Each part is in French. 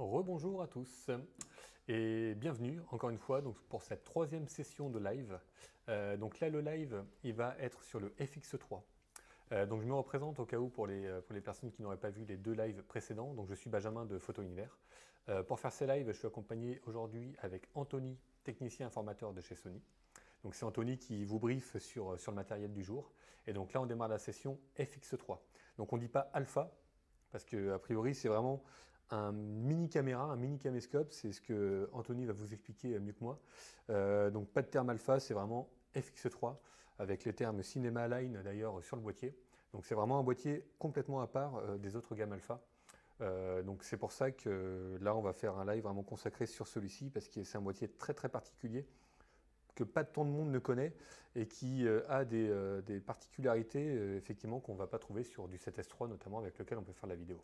Rebonjour à tous et bienvenue encore une fois donc, pour cette troisième session de live. Donc là le live il va être sur le FX3. Donc je me représente au cas où pour les personnes qui n'auraient pas vu les deux lives précédents. Donc je suis Benjamin de Photo Univers. Pour faire ces lives je suis accompagné aujourd'hui avec Anthony, technicien informateur de chez Sony. Donc c'est Anthony qui vous briefe sur le matériel du jour. Et donc là on démarre la session FX3. Donc on ne dit pas alpha parce qu'a priori c'est vraiment un mini caméra, un mini caméscope, c'est ce que Anthony va vous expliquer mieux que moi. Donc pas de terme alpha, c'est vraiment FX3 avec les termes Cinema Line d'ailleurs sur le boîtier. Donc c'est vraiment un boîtier complètement à part des autres gammes alpha. Donc c'est pour ça que là on va faire un live vraiment consacré sur celui-ci parce que c'est un boîtier très très particulier que pas tant de monde ne connaît et qui a des particularités effectivement qu'on ne va pas trouver sur du 7S3 notamment avec lequel on peut faire la vidéo.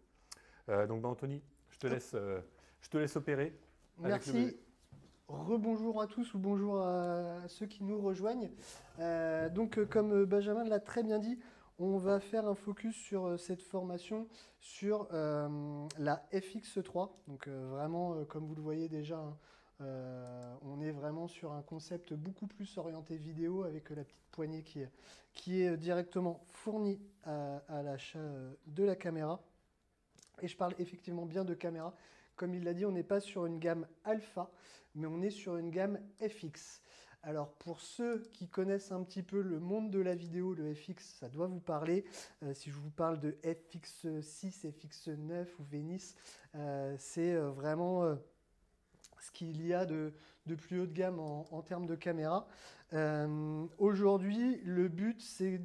Donc Anthony, je te laisse opérer. Merci. Rebonjour à tous ou bonjour à ceux qui nous rejoignent. Comme Benjamin l'a très bien dit, on va faire un focus sur cette formation sur la FX3. Donc vraiment, comme vous le voyez déjà, hein, on est vraiment sur un concept beaucoup plus orienté vidéo avec la petite poignée qui est directement fournie à l'achat de la caméra. Et je parle effectivement bien de caméra. Comme il l'a dit, on n'est pas sur une gamme alpha, mais on est sur une gamme FX. Alors pour ceux qui connaissent un petit peu le monde de la vidéo, le FX, ça doit vous parler. Si je vous parle de FX6, FX9 ou Venice, c'est vraiment ce qu'il y a de plus haut de gamme en termes de caméra. Aujourd'hui, le but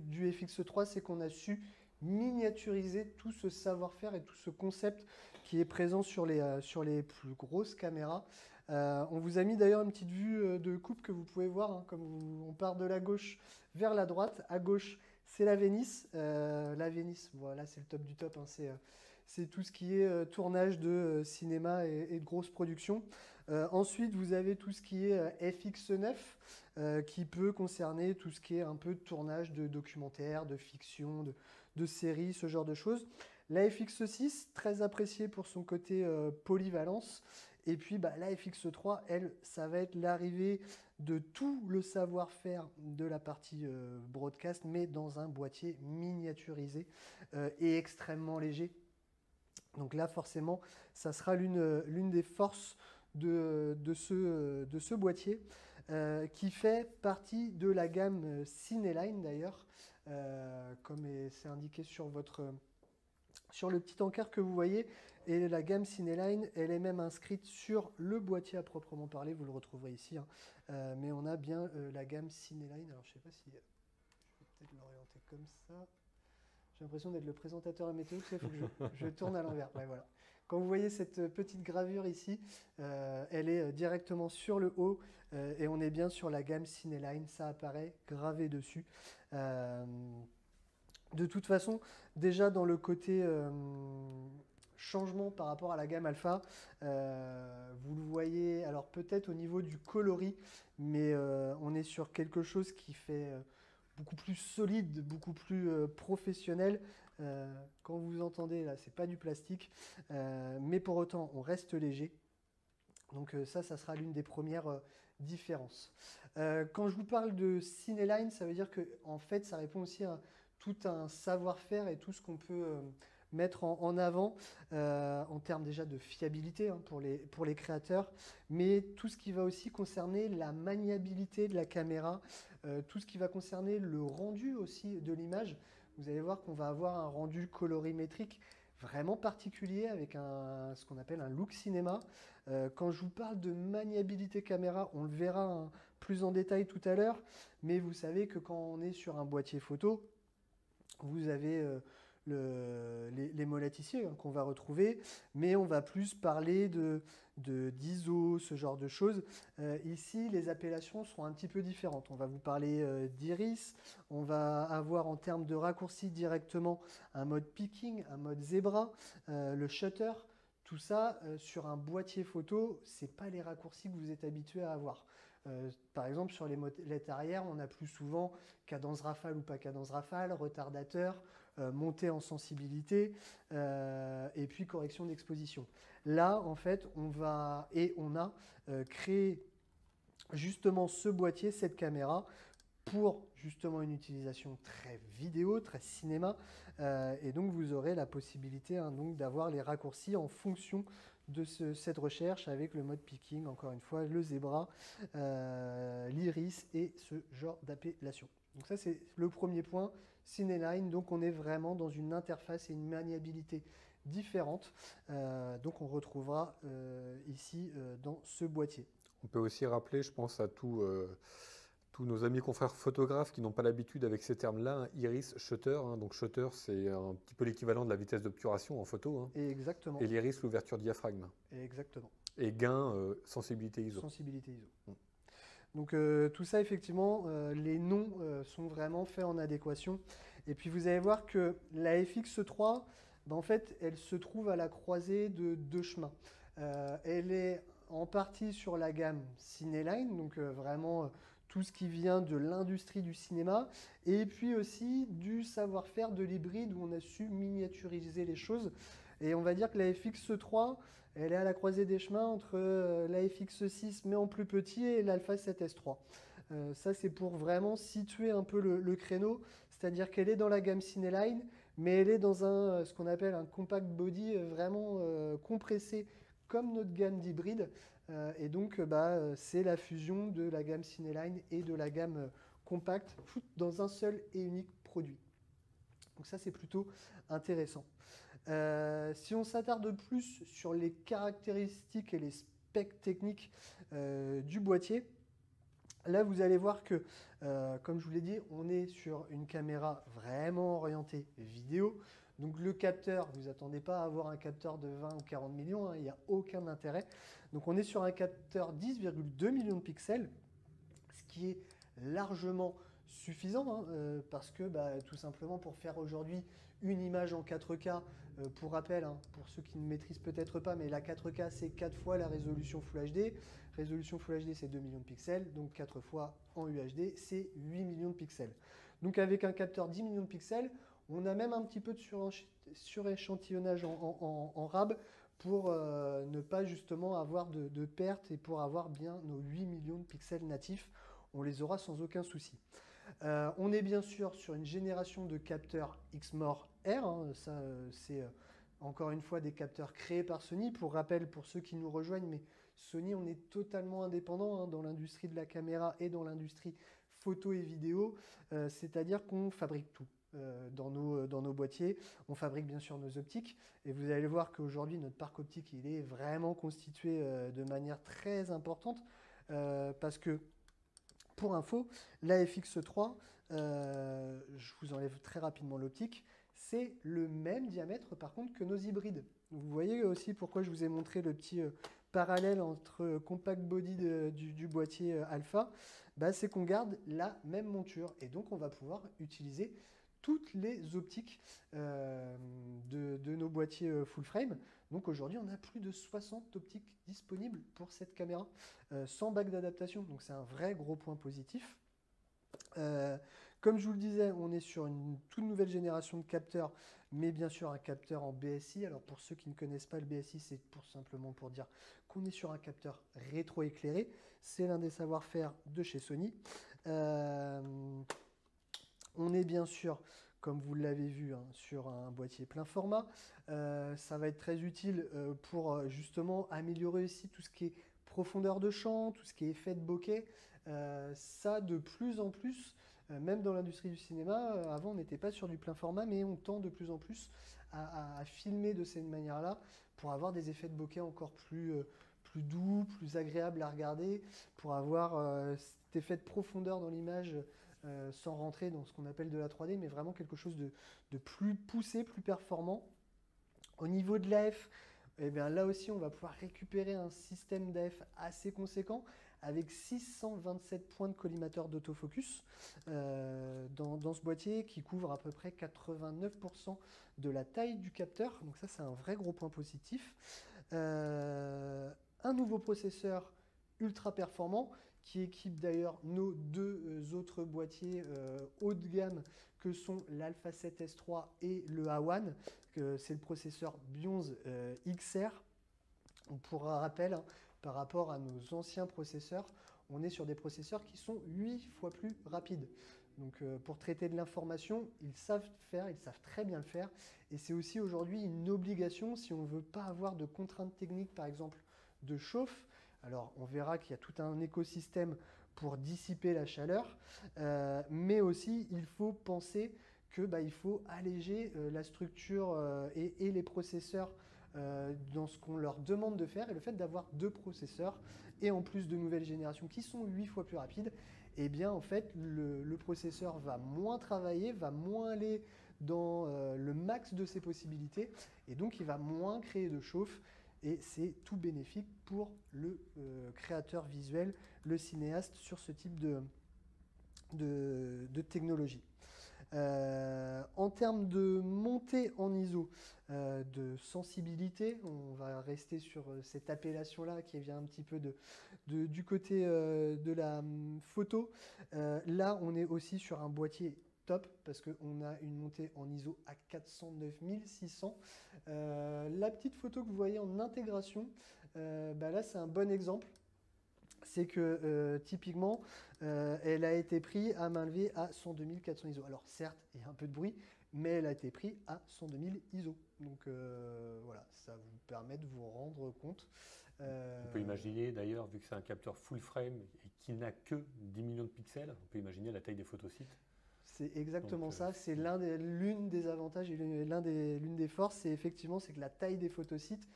du FX3, c'est qu'on a su miniaturiser tout ce savoir-faire et tout ce concept qui est présent sur les plus grosses caméras. On vous a mis d'ailleurs une petite vue de coupe que vous pouvez voir, hein, on part de la gauche vers la droite. À gauche, c'est la Venice. La Venice, voilà, c'est le top du top, hein, c'est tout ce qui est tournage de cinéma et de grosses productions. Ensuite, vous avez tout ce qui est FX9, qui peut concerner tout ce qui est un peu de tournage de documentaires, de fiction, de séries, ce genre de choses. La FX6, très appréciée pour son côté polyvalence. Et puis la FX3, elle, ça va être l'arrivée de tout le savoir-faire de la partie broadcast, mais dans un boîtier miniaturisé et extrêmement léger. Donc là, forcément, ça sera l'une des forces de ce boîtier qui fait partie de la gamme Cineline d'ailleurs, comme c'est indiqué sur le petit encart que vous voyez. Et la gamme Cineline, elle est même inscrite sur le boîtier à proprement parler, vous le retrouverez ici, hein. Mais on a bien la gamme Cineline. Alors je ne sais pas si je vais peut-être l'orienter comme ça. J'ai l'impression d'être le présentateur à météo, il faut que je tourne à l'envers. Ouais, voilà. Quand vous voyez cette petite gravure ici, elle est directement sur le haut et on est bien sur la gamme Cineline, ça apparaît gravé dessus. De toute façon, déjà dans le côté changement par rapport à la gamme alpha, vous le voyez, alors peut-être au niveau du coloris, mais on est sur quelque chose qui fait beaucoup plus solide, beaucoup plus professionnel. Quand vous entendez là, c'est pas du plastique, mais pour autant, on reste léger. Donc ça sera l'une des premières différences. Quand je vous parle de Cineline, ça veut dire que en fait, ça répond aussi à tout un savoir-faire et tout ce qu'on peut mettre en avant en termes déjà de fiabilité, hein, pour les créateurs, mais tout ce qui va aussi concerner la maniabilité de la caméra, tout ce qui va concerner le rendu aussi de l'image. Vous allez voir qu'on va avoir un rendu colorimétrique vraiment particulier avec ce qu'on appelle un look cinéma. Quand je vous parle de maniabilité caméra, on le verra, hein, plus en détail tout à l'heure, mais vous savez que quand on est sur un boîtier photo, vous avez les molaticiers, hein, qu'on va retrouver, mais on va plus parler d'ISO, ce genre de choses. Ici, les appellations seront un petit peu différentes. On va vous parler d'iris, on va avoir en termes de raccourci directement un mode picking, un mode zebra, le shutter. Tout ça, sur un boîtier photo, c'est pas les raccourcis que vous êtes habitué à avoir. Par exemple, sur les molettes arrière, on a plus souvent cadence rafale ou pas cadence rafale, retardateur, montée en sensibilité et puis correction d'exposition. Là, en fait, on a créé justement ce boîtier, cette caméra, pour justement une utilisation très vidéo, très cinéma. Et donc, vous aurez la possibilité donc d'avoir les raccourcis en fonction de cette recherche avec le mode picking, encore une fois, le zebra, l'iris et ce genre d'appellation. Donc ça, c'est le premier point, Cineline. Donc, on est vraiment dans une interface et une maniabilité différente. Donc, on retrouvera ici dans ce boîtier. On peut aussi rappeler, je pense, à tous nos amis confrères photographes qui n'ont pas l'habitude avec ces termes-là, iris, shutter. Donc shutter, c'est un petit peu l'équivalent de la vitesse d'obturation en photo. Exactement. Et l'iris, l'ouverture diaphragme. Exactement. Et gain, sensibilité ISO. Sensibilité ISO. Donc tout ça, effectivement, les noms sont vraiment faits en adéquation. Et puis vous allez voir que la FX3, en fait, elle se trouve à la croisée de deux chemins. Elle est en partie sur la gamme Cineline, donc vraiment tout ce qui vient de l'industrie du cinéma, et puis aussi du savoir-faire de l'hybride où on a su miniaturiser les choses. Et on va dire que la FX3, elle est à la croisée des chemins entre la FX6 mais en plus petit et l'Alpha 7S3. Ça, c'est pour vraiment situer un peu le créneau, c'est-à-dire qu'elle est dans la gamme Cineline, mais elle est dans ce qu'on appelle un compact body vraiment compressé comme notre gamme d'hybride. Et donc, c'est la fusion de la gamme Cineline et de la gamme compact dans un seul et unique produit. Donc ça, c'est plutôt intéressant. Si on s'attarde plus sur les caractéristiques et les specs techniques du boîtier, là, vous allez voir que, comme je vous l'ai dit, on est sur une caméra vraiment orientée vidéo. Donc le capteur, vous n'attendez pas à avoir un capteur de 20 ou 40 millions, il n'y a aucun intérêt. Donc on est sur un capteur 10,2 millions de pixels, ce qui est largement suffisant, parce que tout simplement pour faire aujourd'hui une image en 4K, pour rappel, pour ceux qui ne maîtrisent peut-être pas, mais la 4K c'est 4 fois la résolution Full HD. Résolution Full HD c'est 2 millions de pixels, donc 4 fois en UHD c'est 8 millions de pixels. Donc avec un capteur 10 millions de pixels, on a même un petit peu de suréchantillonnage en RAB pour ne pas justement avoir de pertes et pour avoir bien nos 8 millions de pixels natifs. On les aura sans aucun souci. On est bien sûr sur une génération de capteurs Exmor R. Ça, c'est encore une fois des capteurs créés par Sony. Pour rappel, pour ceux qui nous rejoignent, mais Sony, on est totalement indépendant dans l'industrie de la caméra et dans l'industrie photo et vidéo. C'est-à-dire qu'on fabrique tout. Dans nos boîtiers. On fabrique bien sûr nos optiques et vous allez voir qu'aujourd'hui notre parc optique il est vraiment constitué de manière très importante parce que pour info, la FX3, je vous enlève très rapidement l'optique, c'est le même diamètre par contre que nos hybrides. Vous voyez aussi pourquoi je vous ai montré le petit parallèle entre compact body du boîtier Alpha, c'est qu'on garde la même monture et donc on va pouvoir utiliser toutes les optiques de nos boîtiers full frame. Donc aujourd'hui, on a plus de 60 optiques disponibles pour cette caméra, sans bac d'adaptation. Donc c'est un vrai gros point positif. Comme je vous le disais, on est sur une toute nouvelle génération de capteurs, mais bien sûr un capteur en BSI. Alors pour ceux qui ne connaissent pas le BSI, c'est simplement pour dire qu'on est sur un capteur rétroéclairé. C'est l'un des savoir-faire de chez Sony. On est bien sûr, comme vous l'avez vu, sur un boîtier plein format. Ça va être très utile pour justement améliorer aussi tout ce qui est profondeur de champ, tout ce qui est effet de bokeh. Ça, de plus en plus, même dans l'industrie du cinéma, avant on n'était pas sur du plein format, mais on tend de plus en plus à filmer de cette manière-là pour avoir des effets de bokeh encore plus doux, plus agréables à regarder, pour avoir cet effet de profondeur dans l'image sans rentrer dans ce qu'on appelle de la 3D, mais vraiment quelque chose de plus poussé, plus performant. Au niveau de l'AF, là aussi, on va pouvoir récupérer un système d'AF assez conséquent avec 627 points de collimateur d'autofocus dans ce boîtier qui couvre à peu près 89% de la taille du capteur. Donc ça, c'est un vrai gros point positif. Un nouveau processeur ultra performant qui équipe d'ailleurs nos deux autres boîtiers haut de gamme que sont l'Alpha 7 S3 et le A1. C'est le processeur Bionz XR. Pour rappel, hein, par rapport à nos anciens processeurs, on est sur des processeurs qui sont 8 fois plus rapides. Donc pour traiter de l'information, ils savent faire, ils savent très bien le faire. Et c'est aussi aujourd'hui une obligation si on ne veut pas avoir de contraintes techniques, par exemple de chauffe. Alors on verra qu'il y a tout un écosystème pour dissiper la chaleur, mais aussi il faut penser que il faut alléger la structure et les processeurs dans ce qu'on leur demande de faire. Et le fait d'avoir deux processeurs et en plus de nouvelles générations qui sont 8 fois plus rapides, eh bien en fait le processeur va moins travailler, va moins aller dans le max de ses possibilités et donc il va moins créer de chauffe et c'est tout bénéfique pour le créateur visuel, le cinéaste sur ce type de technologie. En termes de montée en ISO, de sensibilité, on va rester sur cette appellation-là qui vient un petit peu du côté de la photo. Là, on est aussi sur un boîtier top parce qu'on a une montée en ISO à 409 600. La petite photo que vous voyez en intégration, là, c'est un bon exemple. C'est que typiquement, elle a été prise à main levée à 102 400 ISO. Alors certes, il y a un peu de bruit, mais elle a été prise à 102 000 ISO. Donc voilà, ça vous permet de vous rendre compte. On peut imaginer d'ailleurs, vu que c'est un capteur full frame et qui n'a que 10 millions de pixels, on peut imaginer la taille des photosites. C'est exactement ça, c'est l'une des avantages et l'une des forces, c'est effectivement que la taille des photosites,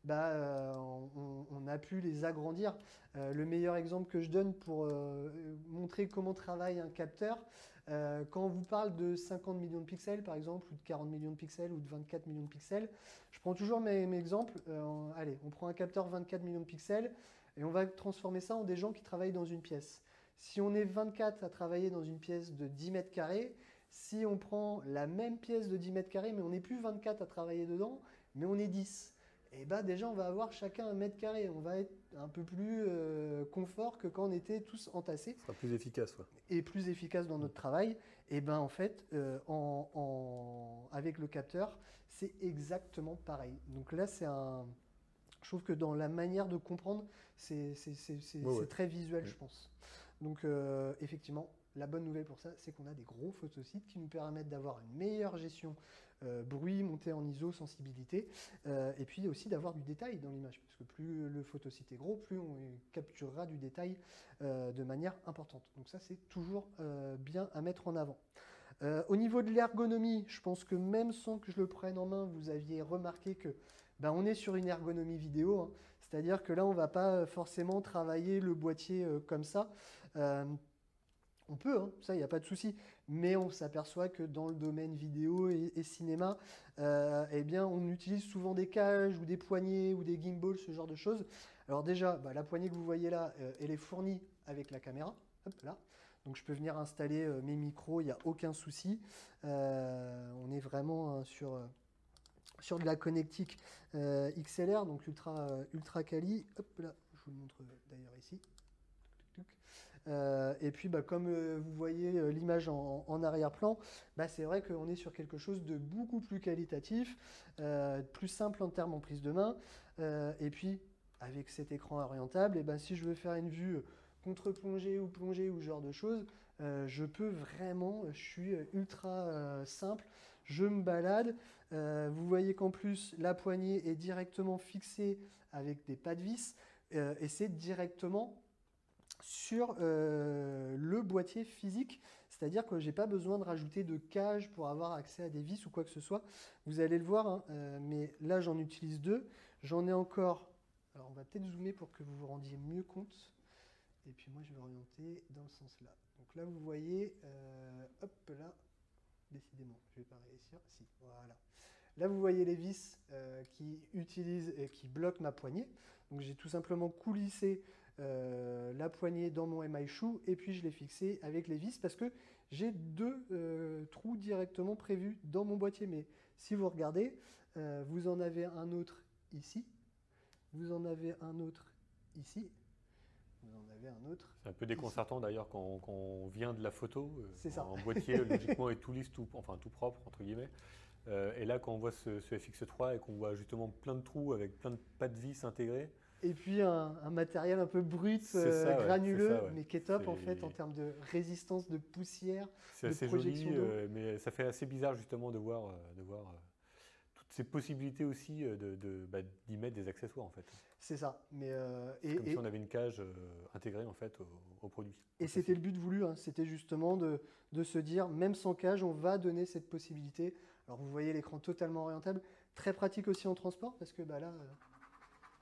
on a pu les agrandir. Le meilleur exemple que je donne pour montrer comment travaille un capteur, quand on vous parle de 50 millions de pixels par exemple, ou de 40 millions de pixels, ou de 24 millions de pixels, je prends toujours mes exemples. Allez, on prend un capteur 24 millions de pixels et on va transformer ça en des gens qui travaillent dans une pièce. Si on est 24 à travailler dans une pièce de 10 mètres carrés, si on prend la même pièce de 10 mètres carrés, mais on n'est plus 24 à travailler dedans, mais on est 10, et déjà on va avoir chacun 1 mètre carré. On va être un peu plus confort que quand on était tous entassés. Ce sera plus efficace. Ouais. Et plus efficace dans notre travail. Et en fait, avec le capteur, c'est exactement pareil. Donc là, je trouve que dans la manière de comprendre, c'est très visuel, je pense. Donc effectivement, la bonne nouvelle pour ça, c'est qu'on a des gros photosites qui nous permettent d'avoir une meilleure gestion bruit, montée en ISO, sensibilité, et puis aussi d'avoir du détail dans l'image, parce que plus le photosite est gros, plus on capturera du détail de manière importante. Donc ça, c'est toujours bien à mettre en avant. Au niveau de l'ergonomie, je pense que même sans que je le prenne en main, vous aviez remarqué que on est sur une ergonomie vidéo, hein. C'est-à-dire que là, on ne va pas forcément travailler le boîtier comme ça. On peut, hein, ça, il n'y a pas de souci. Mais on s'aperçoit que dans le domaine vidéo et cinéma, on utilise souvent des cages ou des poignées ou des gimbals, ce genre de choses. Alors déjà, la poignée que vous voyez là, elle est fournie avec la caméra. Hop, là. Donc je peux venir installer mes micros, il n'y a aucun souci. On est vraiment sur de la connectique XLR, donc ultra quali. Hop là, je vous le montre d'ailleurs ici. Et puis comme vous voyez l'image en arrière-plan, c'est vrai qu'on est sur quelque chose de beaucoup plus qualitatif, plus simple en termes en prise de main. Et puis avec cet écran orientable, si je veux faire une vue contre-plongée ou plongée ou ce genre de choses, je peux vraiment, je suis ultra simple, je me balade. Vous voyez qu'en plus la poignée est directement fixée avec des pas de vis et c'est directement sur le boîtier physique, c'est-à-dire que je n'ai pas besoin de rajouter de cage pour avoir accès à des vis ou quoi que ce soit. Vous allez le voir, hein, mais là j'en utilise deux. J'en ai encore, alors on va peut-être zoomer pour que vous vous rendiez mieux compte. Et puis moi je vais orienter dans le sens là. Donc là vous voyez, hop là, décidément, je ne vais pas réussir, si, voilà. Là vous voyez les vis qui bloquent ma poignée. Donc j'ai tout simplement coulissé la poignée dans mon MI Shoe et puis je l'ai fixé avec les vis parce que j'ai deux trous directement prévus dans mon boîtier. Mais si vous regardez, vous en avez un autre ici, vous en avez un autre ici, Vous en avez un autre. C'est un peu déconcertant d'ailleurs quand on vient de la photo. C'est ça. Un boîtier, logiquement, est tout lisse, enfin tout propre, entre guillemets. Et là, quand on voit ce FX3 et qu'on voit justement plein de trous avec plein de pas de vis intégrés. Et puis un matériel un peu brut, C'est ça, ouais, granuleux, c'est ça, ouais. mais qui est top en C'est- fait en termes de résistance de poussière. C'est de assez joli, projection d'eau. mais ça fait assez bizarre justement de voir toutes ces possibilités aussi d'y mettre des accessoires en fait. C'est ça. Mais, C'est comme si on avait une cage intégrée en fait au produit. et c'était le but voulu, hein. C'était justement de se dire, même sans cage, on va donner cette possibilité. Alors vous voyez l'écran totalement orientable, très pratique aussi en transport, parce que bah, là,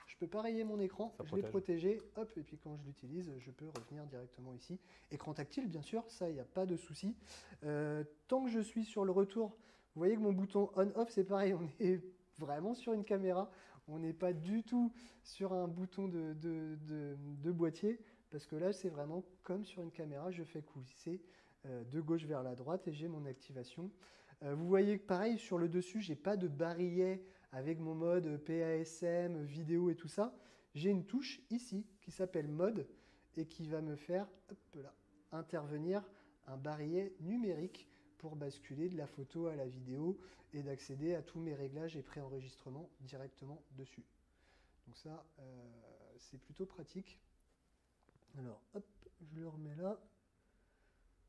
je peux pas rayer mon écran, Ça je l'ai protège. protégé, hop, et puis quand je l'utilise, je peux revenir directement ici. Écran tactile, bien sûr, ça, il n'y a pas de souci. Tant que je suis sur le retour, vous voyez que mon bouton on-off, c'est pareil, on est vraiment sur une caméra, on n'est pas du tout sur un bouton de boîtier, parce que là, c'est vraiment comme sur une caméra, je fais coulisser de gauche vers la droite et j'ai mon activation. Vous voyez que pareil, sur le dessus, j'ai pas de barillet avec mon mode PASM, vidéo et tout ça. J'ai une touche ici qui s'appelle mode et qui va me faire hop là, intervenir un barillet numérique pour basculer de la photo à la vidéo et d'accéder à tous mes réglages et préenregistrements directement dessus. Donc ça, c'est plutôt pratique. Alors, hop, je le remets là.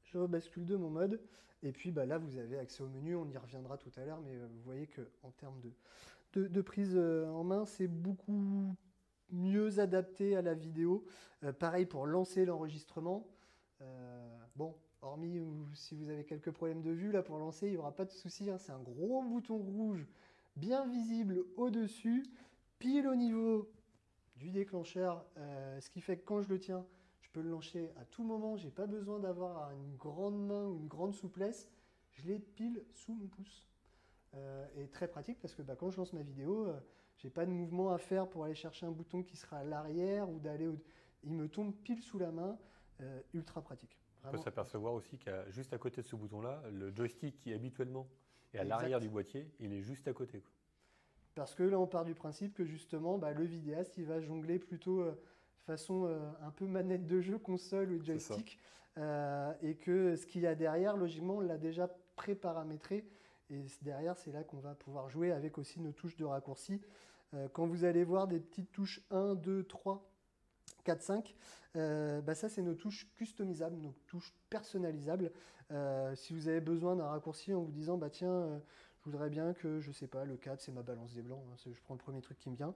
Je rebascule de mon mode. Et puis bah, là, vous avez accès au menu. On y reviendra tout à l'heure. Mais vous voyez qu'en termes de prise en main, c'est beaucoup mieux adapté à la vidéo. Pareil pour lancer l'enregistrement. Bon, hormis si vous avez quelques problèmes de vue, là pour lancer, il n'y aura pas de souci, hein. C'est un gros bouton rouge bien visible au-dessus, pile au niveau du déclencheur, ce qui fait que quand je le tiens, je peux le lancer à tout moment. J'ai pas besoin d'avoir une grande main ou une grande souplesse. Je l'ai pile sous mon pouce. Et très pratique parce que bah, quand je lance ma vidéo, j'ai pas de mouvement à faire pour aller chercher un bouton qui sera à l'arrière ou d'aller il me tombe pile sous la main. Ultra pratique. On peut Vraiment. s'apercevoir aussi qu'à juste à côté de ce bouton-là, le joystick qui habituellement est à Exact. l'arrière du boîtier, il est juste à côté, quoi. Parce que là, on part du principe que justement, bah, le vidéaste, il va jongler plutôt façon un peu manette de jeu, console ou joystick. Et que ce qu'il y a derrière, logiquement, on l'a déjà pré-paramétré. Et derrière, c'est là qu'on va pouvoir jouer avec aussi nos touches de raccourci. Quand vous allez voir des petites touches 1, 2, 3, 4, 5, bah ça, c'est nos touches customisables, nos touches personnalisables. Si vous avez besoin d'un raccourci en vous disant, bah tiens, je voudrais bien que, je sais pas, le 4, c'est ma balance des blancs, hein, je prends le premier truc qui me vient,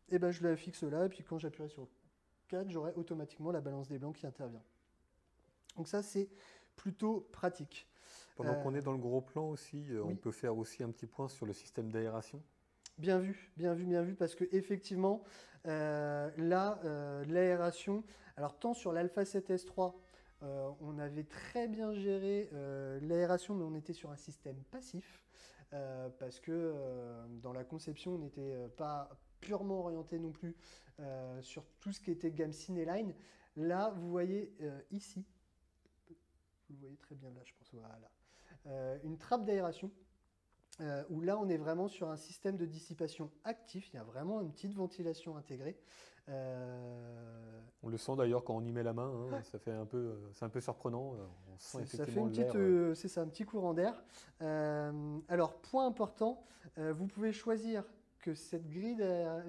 et ben je la fixe là, et puis quand j'appuierai sur 4, j'aurai automatiquement la balance des blancs qui intervient. Donc ça, c'est plutôt pratique. Pendant qu'on est dans le gros plan aussi, on oui. peut faire aussi un petit point sur le système d'aération. Bien vu, bien vu, bien vu, parce que effectivement, là, l'aération, alors tant sur l'Alpha 7S3, on avait très bien géré l'aération, mais on était sur un système passif, parce que dans la conception, on n'était pas purement orienté non plus sur tout ce qui était gamme Cineline. Là, vous voyez ici, vous le voyez très bien là, je pense, voilà, une trappe d'aération. Où là, on est vraiment sur un système de dissipation actif. Il y a vraiment une petite ventilation intégrée. On le sent d'ailleurs quand on y met la main, hein, ça fait c'est un peu surprenant. On sent Ça fait une l'air. petite, c'est ça, un petit courant d'air. Alors, point important, vous pouvez choisir que cette grille,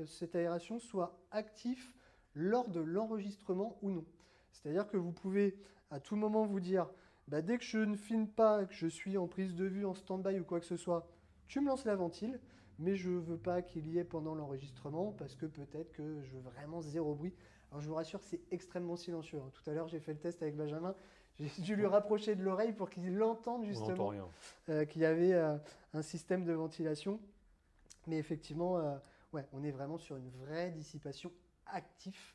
cette aération soit active lors de l'enregistrement ou non. C'est-à-dire que vous pouvez à tout moment vous dire, bah, dès que je ne filme pas, que je suis en prise de vue, en stand-by ou quoi que ce soit, tu me lances la ventile, mais je ne veux pas qu'il y ait pendant l'enregistrement parce que peut-être que je veux vraiment zéro bruit. Alors je vous rassure, c'est extrêmement silencieux, hein. Tout à l'heure, j'ai fait le test avec Benjamin. J'ai dû lui rapprocher de l'oreille pour qu'il l'entende justement qu'il y avait un système de ventilation. Mais effectivement, ouais, on est vraiment sur une vraie dissipation active.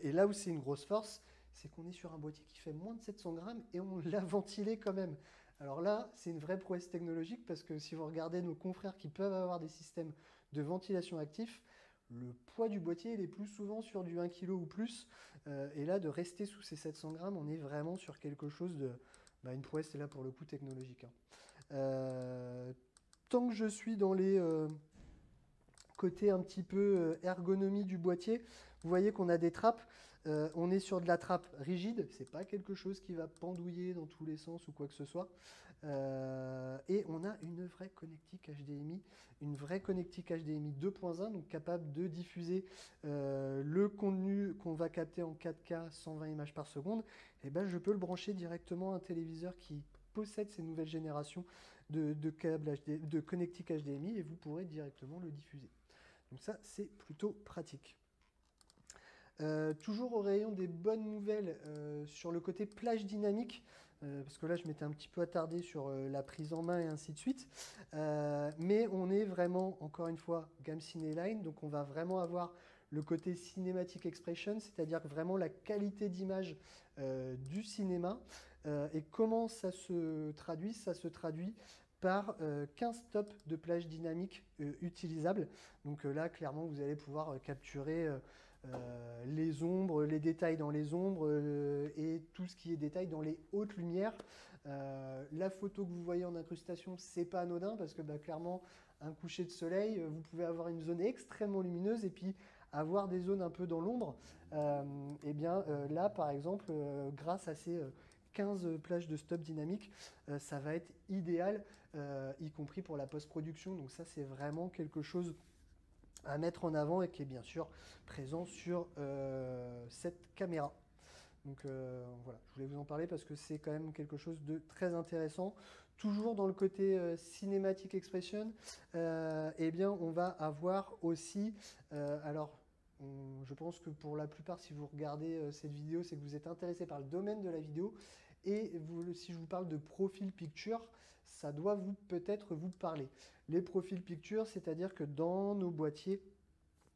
Et là où c'est une grosse force, c'est qu'on est sur un boîtier qui fait moins de 700 grammes et on l'a ventilé quand même. Alors là, c'est une vraie prouesse technologique parce que si vous regardez nos confrères qui peuvent avoir des systèmes de ventilation actifs, le poids du boîtier il est plus souvent sur du 1 kg ou plus. Et là, de rester sous ces 700 grammes, on est vraiment sur quelque chose de... Bah, une prouesse, c'est là pour le coup technologique, hein. Tant que je suis dans les côtés un petit peu ergonomie du boîtier, vous voyez qu'on a des trappes. On est sur de la trappe rigide, c'est pas quelque chose qui va pendouiller dans tous les sens ou quoi que ce soit. Et on a une vraie connectique HDMI, une vraie connectique HDMI 2.1, donc capable de diffuser le contenu qu'on va capter en 4K 120 images par seconde. Et ben, je peux le brancher directement à un téléviseur qui possède ces nouvelles générations de câbles de connectique HDMI et vous pourrez directement le diffuser. Donc ça, c'est plutôt pratique. Toujours au rayon des bonnes nouvelles sur le côté plage dynamique, parce que là je m'étais un petit peu attardé sur la prise en main et ainsi de suite, mais on est vraiment, encore une fois, gamme Cineline, donc on va vraiment avoir le côté Cinematic Expression, c'est-à-dire vraiment la qualité d'image du cinéma. Et comment ça se traduit? Ça se traduit par 15 stops de plage dynamique utilisables. Donc là, clairement, vous allez pouvoir capturer les ombres, les détails dans les ombres et tout ce qui est détail dans les hautes lumières. La photo que vous voyez en incrustation, c'est pas anodin parce que clairement, un coucher de soleil, vous pouvez avoir une zone extrêmement lumineuse et puis avoir des zones un peu dans l'ombre. Et bien là, par exemple, grâce à ces 15 plages de stop dynamique, ça va être idéal, y compris pour la post-production. Donc ça, c'est vraiment quelque chose à mettre en avant et qui est bien sûr présent sur cette caméra. Donc voilà, je voulais vous en parler parce que c'est quand même quelque chose de très intéressant. Toujours dans le côté Cinematic Expression, eh bien on va avoir aussi, je pense que pour la plupart, si vous regardez cette vidéo, c'est que vous êtes intéressé par le domaine de la vidéo. Et si je vous parle de profil picture, ça doit peut-être vous parler. Les profils picture, c'est-à-dire que dans nos boîtiers,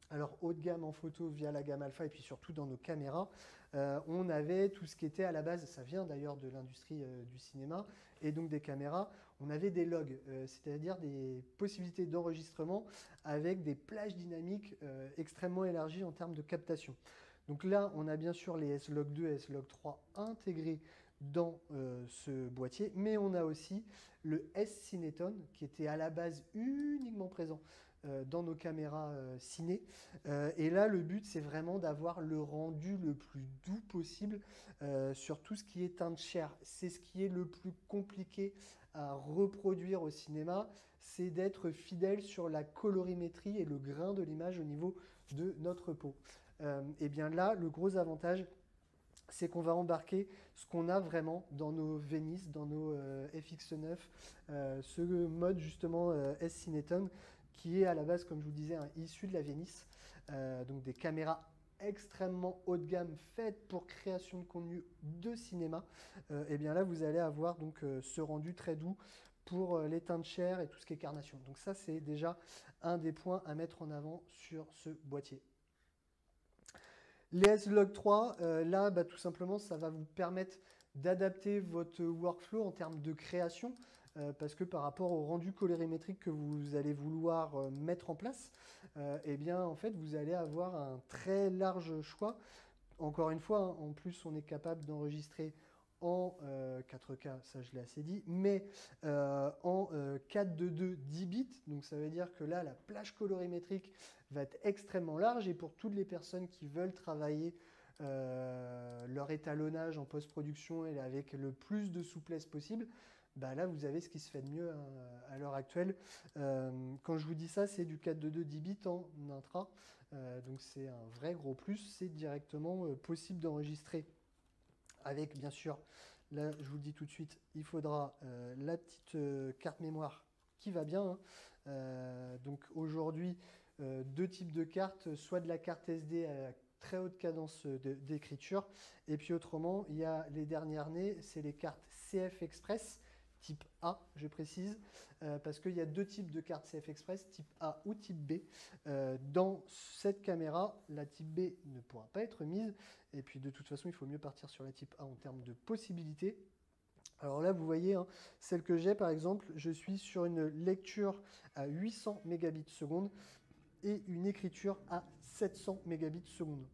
alors haut de gamme en photo via la gamme alpha et puis surtout dans nos caméras, on avait tout ce qui était à la base, ça vient d'ailleurs de l'industrie du cinéma et donc des caméras, on avait des logs, c'est-à-dire des possibilités d'enregistrement avec des plages dynamiques extrêmement élargies en termes de captation. Donc là, on a bien sûr les S-Log2 et S-Log3 intégrés dans ce boîtier, mais on a aussi le S-Cineton qui était à la base uniquement présent dans nos caméras ciné. Et là, le but, c'est vraiment d'avoir le rendu le plus doux possible sur tout ce qui est teinte chair. C'est ce qui est le plus compliqué à reproduire au cinéma, c'est d'être fidèle sur la colorimétrie et le grain de l'image au niveau de notre peau. Et bien là, le gros avantage, c'est qu'on va embarquer ce qu'on a vraiment dans nos Venice, dans nos FX9, ce mode justement S-Cineton, qui est à la base, comme je vous disais, issu de la Venice, donc des caméras extrêmement haut de gamme faites pour création de contenu de cinéma. Et bien là, vous allez avoir donc ce rendu très doux pour les teintes chair et tout ce qui est carnation. Donc ça, c'est déjà un des points à mettre en avant sur ce boîtier. Les S-Log3, là, tout simplement, ça va vous permettre d'adapter votre workflow en termes de création, parce que par rapport au rendu colorimétrique que vous allez vouloir mettre en place, eh bien, en fait, vous allez avoir un très large choix. Encore une fois, en plus, on est capable d'enregistrer en 4K, ça je l'ai assez dit, mais en 4:2 10 bits. Donc ça veut dire que là, la plage colorimétrique va être extrêmement large. Et pour toutes les personnes qui veulent travailler leur étalonnage en post-production et avec le plus de souplesse possible, là, vous avez ce qui se fait de mieux à l'heure actuelle. Quand je vous dis ça, c'est du 4:2 10 bits en intra. Donc c'est un vrai gros plus. C'est directement possible d'enregistrer avec, bien sûr, là je vous le dis tout de suite, il faudra la petite carte mémoire qui va bien. Donc aujourd'hui, deux types de cartes, soit de la carte SD à très haute cadence d'écriture, et puis autrement, il y a les dernières nées, c'est les cartes CF Express, type A, je précise, parce qu'il y a deux types de cartes CF Express, type A ou type B. Dans cette caméra, la type B ne pourra pas être mise, et puis de toute façon, il faut mieux partir sur la type A en termes de possibilités. Alors là, vous voyez, celle que j'ai, par exemple, je suis sur une lecture à 800 mégabits seconde et une écriture à 700 mégabits seconde.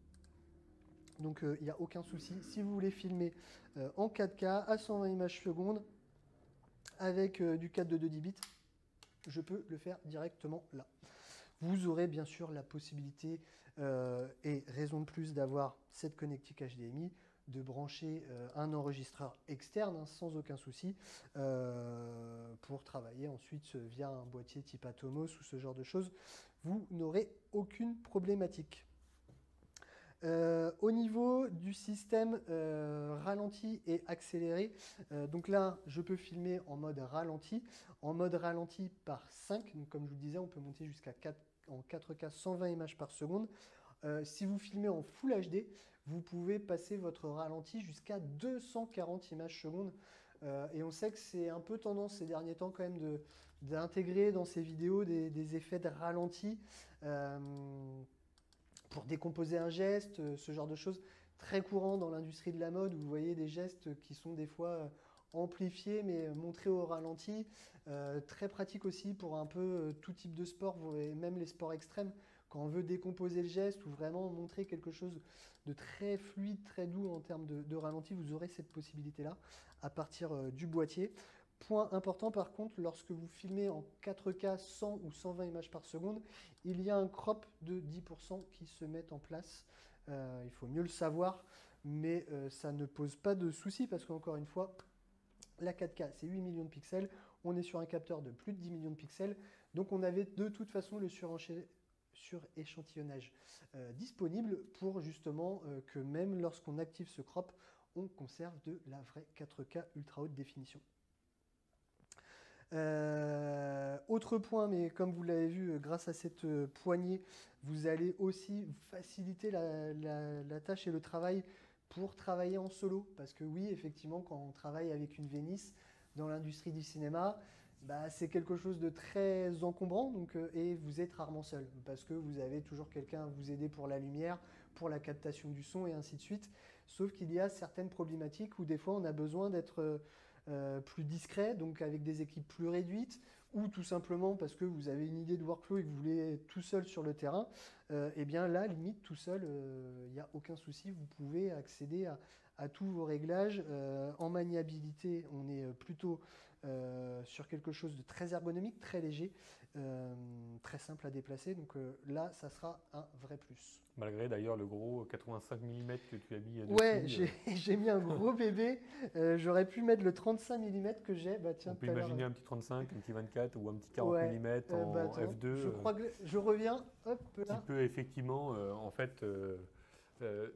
Donc il n'y a aucun souci. Si vous voulez filmer en 4K à 120 images secondes avec du 4:2 10 bits, je peux le faire directement là. Vous aurez bien sûr la possibilité, et raison de plus, d'avoir cette connectique HDMI, de brancher un enregistreur externe hein, sans aucun souci pour travailler ensuite via un boîtier type Atomos ou ce genre de choses. Vous n'aurez aucune problématique. Au niveau du système ralenti et accéléré, donc là, je peux filmer en mode ralenti par 5. Donc, comme je vous disais, on peut monter jusqu'à 4K 120 images par seconde. Si vous filmez en Full HD, vous pouvez passer votre ralenti jusqu'à 240 images secondes. Et on sait que c'est un peu tendance ces derniers temps quand même d'intégrer dans ces vidéos des effets de ralenti. Pour décomposer un geste, ce genre de choses très courant dans l'industrie de la mode, où vous voyez des gestes qui sont des fois amplifiés mais montrés au ralenti. Très pratique aussi pour un peu tout type de sport, et même les sports extrêmes, quand on veut décomposer le geste ou vraiment montrer quelque chose de très fluide, très doux en termes de ralenti, vous aurez cette possibilité-là à partir du boîtier. Point important par contre, lorsque vous filmez en 4K 100 ou 120 images par seconde, il y a un crop de 10% qui se met en place. Il faut mieux le savoir, mais ça ne pose pas de souci parce qu'encore une fois, la 4K c'est 8 millions de pixels, on est sur un capteur de plus de 10 millions de pixels, donc on avait de toute façon le suréchantillonnage disponible pour justement que même lorsqu'on active ce crop, on conserve de la vraie 4K ultra haute définition. Autre point, mais comme vous l'avez vu, grâce à cette poignée, vous allez aussi faciliter la tâche et le travail pour travailler en solo. Parce que oui, effectivement, quand on travaille avec une Venice dans l'industrie du cinéma, bah, c'est quelque chose de très encombrant et vous êtes rarement seul. Parce que vous avez toujours quelqu'un à vous aider pour la lumière, pour la captation du son et ainsi de suite. Sauf qu'il y a certaines problématiques où des fois on a besoin d'être plus discret, donc avec des équipes plus réduites, ou tout simplement parce que vous avez une idée de workflow et que vous voulez être tout seul sur le terrain, et bien là, limite, tout seul, il n'y a aucun souci, vous pouvez accéder à tous vos réglages. En maniabilité, on est plutôt sur quelque chose de très ergonomique, très léger, très simple à déplacer, donc là, ça sera un vrai plus. Malgré d'ailleurs le gros 85 mm que tu as mis dessus. Ouais, j'ai mis un gros bébé. J'aurais pu mettre le 35 mm que j'ai. Bah, tiens, On peut imaginer un petit 35, un petit 24 ou un petit 40 ouais, mm en bah, attends, f2. je crois que je reviens. Hop Qui là. peut effectivement en fait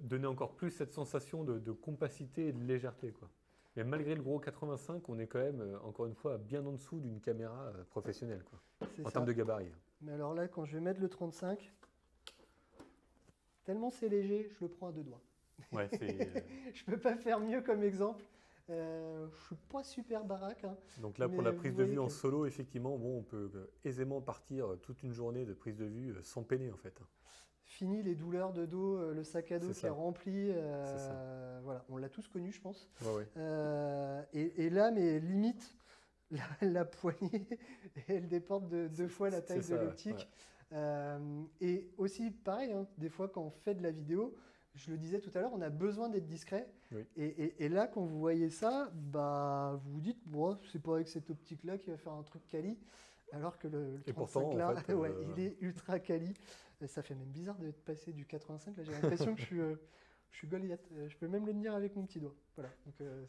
donner encore plus cette sensation de compacité et de légèreté, quoi. Mais malgré le gros 85, on est quand même encore une fois bien en dessous d'une caméra professionnelle, quoi, en termes de gabarit. Mais alors là, quand je vais mettre le 35, tellement c'est léger, je le prends à deux doigts. Ouais, je peux pas faire mieux comme exemple. Je suis pas super baraque. Hein, donc là, pour la prise de vue en solo, effectivement, bon, on peut aisément partir toute une journée de prise de vue sans peiner, en fait. Fini les douleurs de dos, le sac à dos qui est rempli. Voilà, on l'a tous connu, je pense. Ouais, ouais. Et là, mes limites, la poignée, elle déporte de deux fois la taille de l'optique. Ouais. Et aussi, pareil, hein, des fois, quand on fait de la vidéo, je le disais tout à l'heure, on a besoin d'être discret. Oui. Et là, quand vous voyez ça, bah, vous vous dites, bon, c'est pas avec cette optique-là qui va faire un truc quali. Alors que le 35 là, en fait, ouais, il est ultra quali. Ça fait même bizarre d'être passé du 85. Là, j'ai l'impression que je suis Goliath. Je peux même le tenir avec mon petit doigt. Voilà.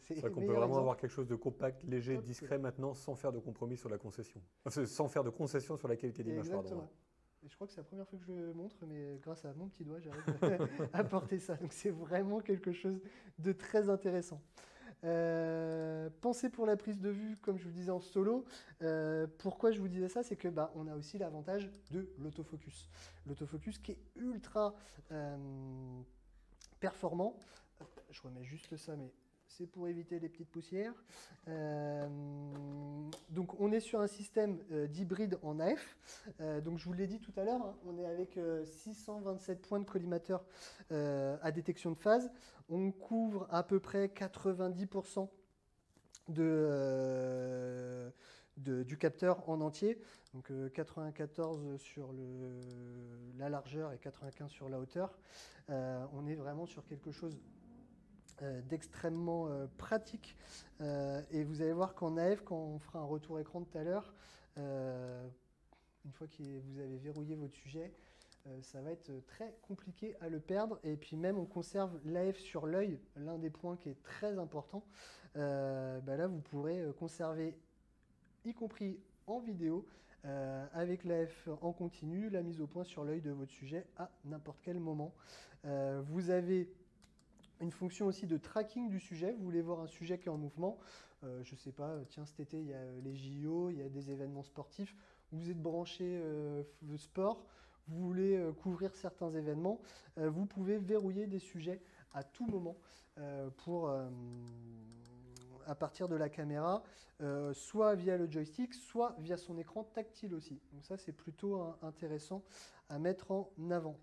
C'est vrai qu'on peut vraiment avoir quelque chose de compact, léger, discret maintenant, sans faire de compromis sur la concession. Enfin, sans faire de concession sur la qualité d'image. Exactement. Et je crois que c'est la première fois que je le montre, mais grâce à mon petit doigt, j'arrive à porter ça. Donc c'est vraiment quelque chose de très intéressant. Pensez pour la prise de vue, comme je vous disais en solo. Pourquoi je vous disais ça, c'est que on a aussi l'avantage de l'autofocus. L'autofocus qui est ultra performant. Je remets juste ça, mais c'est pour éviter les petites poussières. Donc on est sur un système d'hybride en AF. Donc je vous l'ai dit tout à l'heure, hein, on est avec 627 points de collimateur à détection de phase. On couvre à peu près 90% du capteur en entier. Donc 94 sur la largeur et 95 sur la hauteur. On est vraiment sur quelque chose d'extrêmement pratique. Et vous allez voir qu'en AF, quand on fera un retour écran tout à l'heure, une fois que vous avez verrouillé votre sujet, ça va être très compliqué à le perdre. Et puis même, on conserve l'AF sur l'œil, l'un des points qui est très important. Là, vous pourrez conserver, y compris en vidéo, avec l'AF en continu, la mise au point sur l'œil de votre sujet à n'importe quel moment. Vous avez une fonction aussi de tracking du sujet. Vous voulez voir un sujet qui est en mouvement. Je ne sais pas, tiens, cet été, il y a les JO, il y a des événements sportifs. Vous êtes branché sport, vous voulez couvrir certains événements. Vous pouvez verrouiller des sujets à tout moment à partir de la caméra, soit via le joystick, soit via son écran tactile aussi. Donc ça, c'est plutôt intéressant à mettre en avant.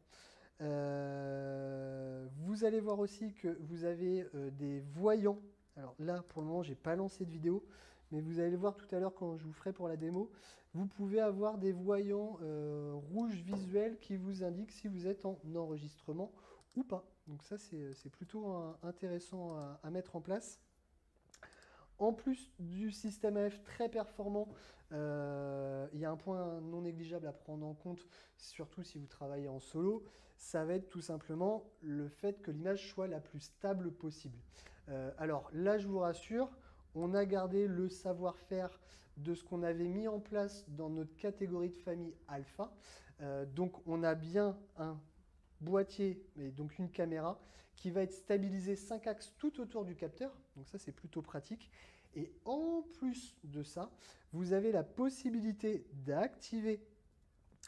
Vous allez voir aussi que vous avez des voyants. Alors là, pour le moment, j'ai pas lancé de vidéo, mais vous allez le voir tout à l'heure quand je vous ferai pour la démo. Vous pouvez avoir des voyants rouges visuels qui vous indiquent si vous êtes en enregistrement ou pas. Donc ça, c'est plutôt intéressant à mettre en place. En plus du système AF très performant, il y a un point non négligeable à prendre en compte, surtout si vous travaillez en solo, ça va être tout simplement le fait que l'image soit la plus stable possible. Alors là, je vous rassure, on a gardé le savoir-faire de ce qu'on avait mis en place dans notre catégorie de famille alpha. Donc on a bien un boîtier et donc une caméra qui va être stabilisée 5 axes tout autour du capteur. Donc ça, c'est plutôt pratique. Et en plus de ça, vous avez la possibilité d'activer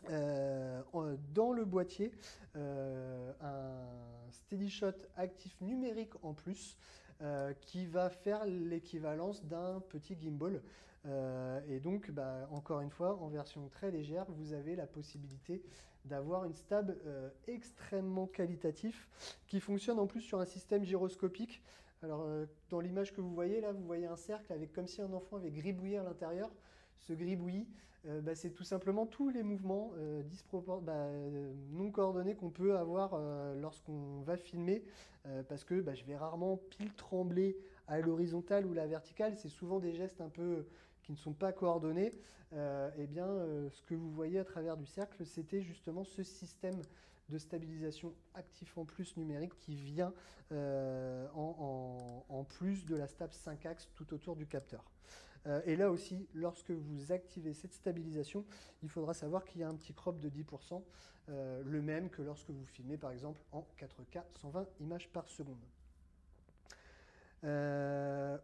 dans le boîtier un Steady Shot actif numérique en plus qui va faire l'équivalence d'un petit gimbal. Et donc, encore une fois, en version très légère, vous avez la possibilité d'avoir une stab extrêmement qualitatif qui fonctionne en plus sur un système gyroscopique. Alors, dans l'image que vous voyez là, vous voyez un cercle avec comme si un enfant avait gribouillé à l'intérieur. Ce gribouillis, c'est tout simplement tous les mouvements non coordonnés qu'on peut avoir lorsqu'on va filmer, parce que je vais rarement pile trembler à l'horizontale ou la verticale. C'est souvent des gestes un peu qui ne sont pas coordonnés. Ce que vous voyez à travers du cercle, c'était justement ce système de stabilisation actif en plus numérique qui vient en plus de la stab 5 axes tout autour du capteur. Et là aussi, lorsque vous activez cette stabilisation, il faudra savoir qu'il y a un petit crop de 10%, le même que lorsque vous filmez par exemple en 4K 120 images par seconde.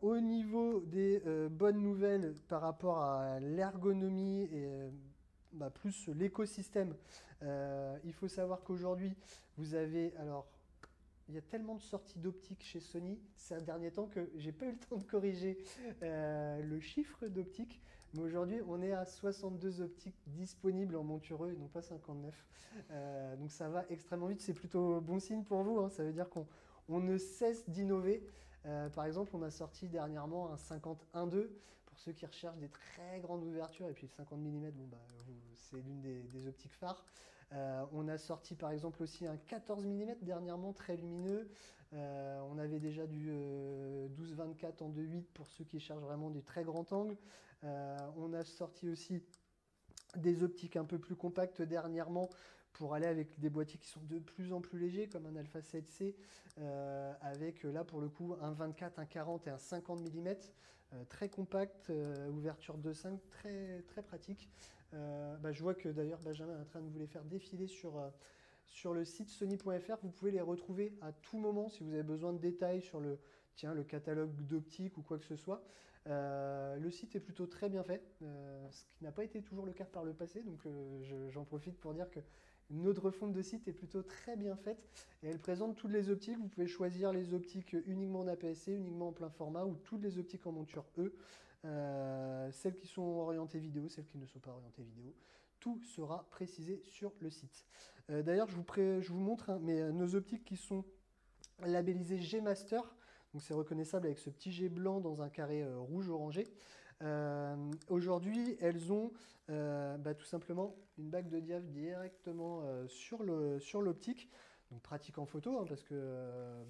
Au niveau des bonnes nouvelles par rapport à l'ergonomie et plus l'écosystème, il faut savoir qu'aujourd'hui, vous avez... Alors, il y a tellement de sorties d'optiques chez Sony ces derniers temps que j'ai pas eu le temps de corriger le chiffre d'optique. Mais aujourd'hui, on est à 62 optiques disponibles en monture et non pas 59. Donc ça va extrêmement vite. C'est plutôt bon signe pour vous, hein. Ça veut dire qu'on ne cesse d'innover. Par exemple, on a sorti dernièrement un 50-1.2 pour ceux qui recherchent des très grandes ouvertures. Et puis le 50 mm, c'est l'une des optiques phares. On a sorti par exemple aussi un 14 mm dernièrement, très lumineux. On avait déjà du 12-24 en 2.8 pour ceux qui cherchent vraiment du très grand angle. On a sorti aussi des optiques un peu plus compactes dernièrement pour aller avec des boîtiers qui sont de plus en plus légers, comme un Alpha 7C, avec là pour le coup un 24, un 40 et un 50 mm. Très compact, ouverture 2.5, très, très pratique. Je vois que d'ailleurs Benjamin est en train de vous les faire défiler sur le site sony.fr. Vous pouvez les retrouver à tout moment si vous avez besoin de détails sur le catalogue d'optique ou quoi que ce soit. Le site est plutôt très bien fait, ce qui n'a pas été toujours le cas par le passé, donc j'en profite pour dire que notre refonte de site est plutôt très bien faite et elle présente toutes les optiques. Vous pouvez choisir les optiques uniquement en APS-C, uniquement en plein format ou toutes les optiques en monture E, celles qui sont orientées vidéo, celles qui ne sont pas orientées vidéo. Tout sera précisé sur le site. D'ailleurs, je vous montre nos optiques qui sont labellisées G-Master. Donc c'est reconnaissable avec ce petit G blanc dans un carré rouge orangé. Aujourd'hui, elles ont tout simplement une bague de diaph directement sur l'optique. Donc pratique en photo, hein, parce que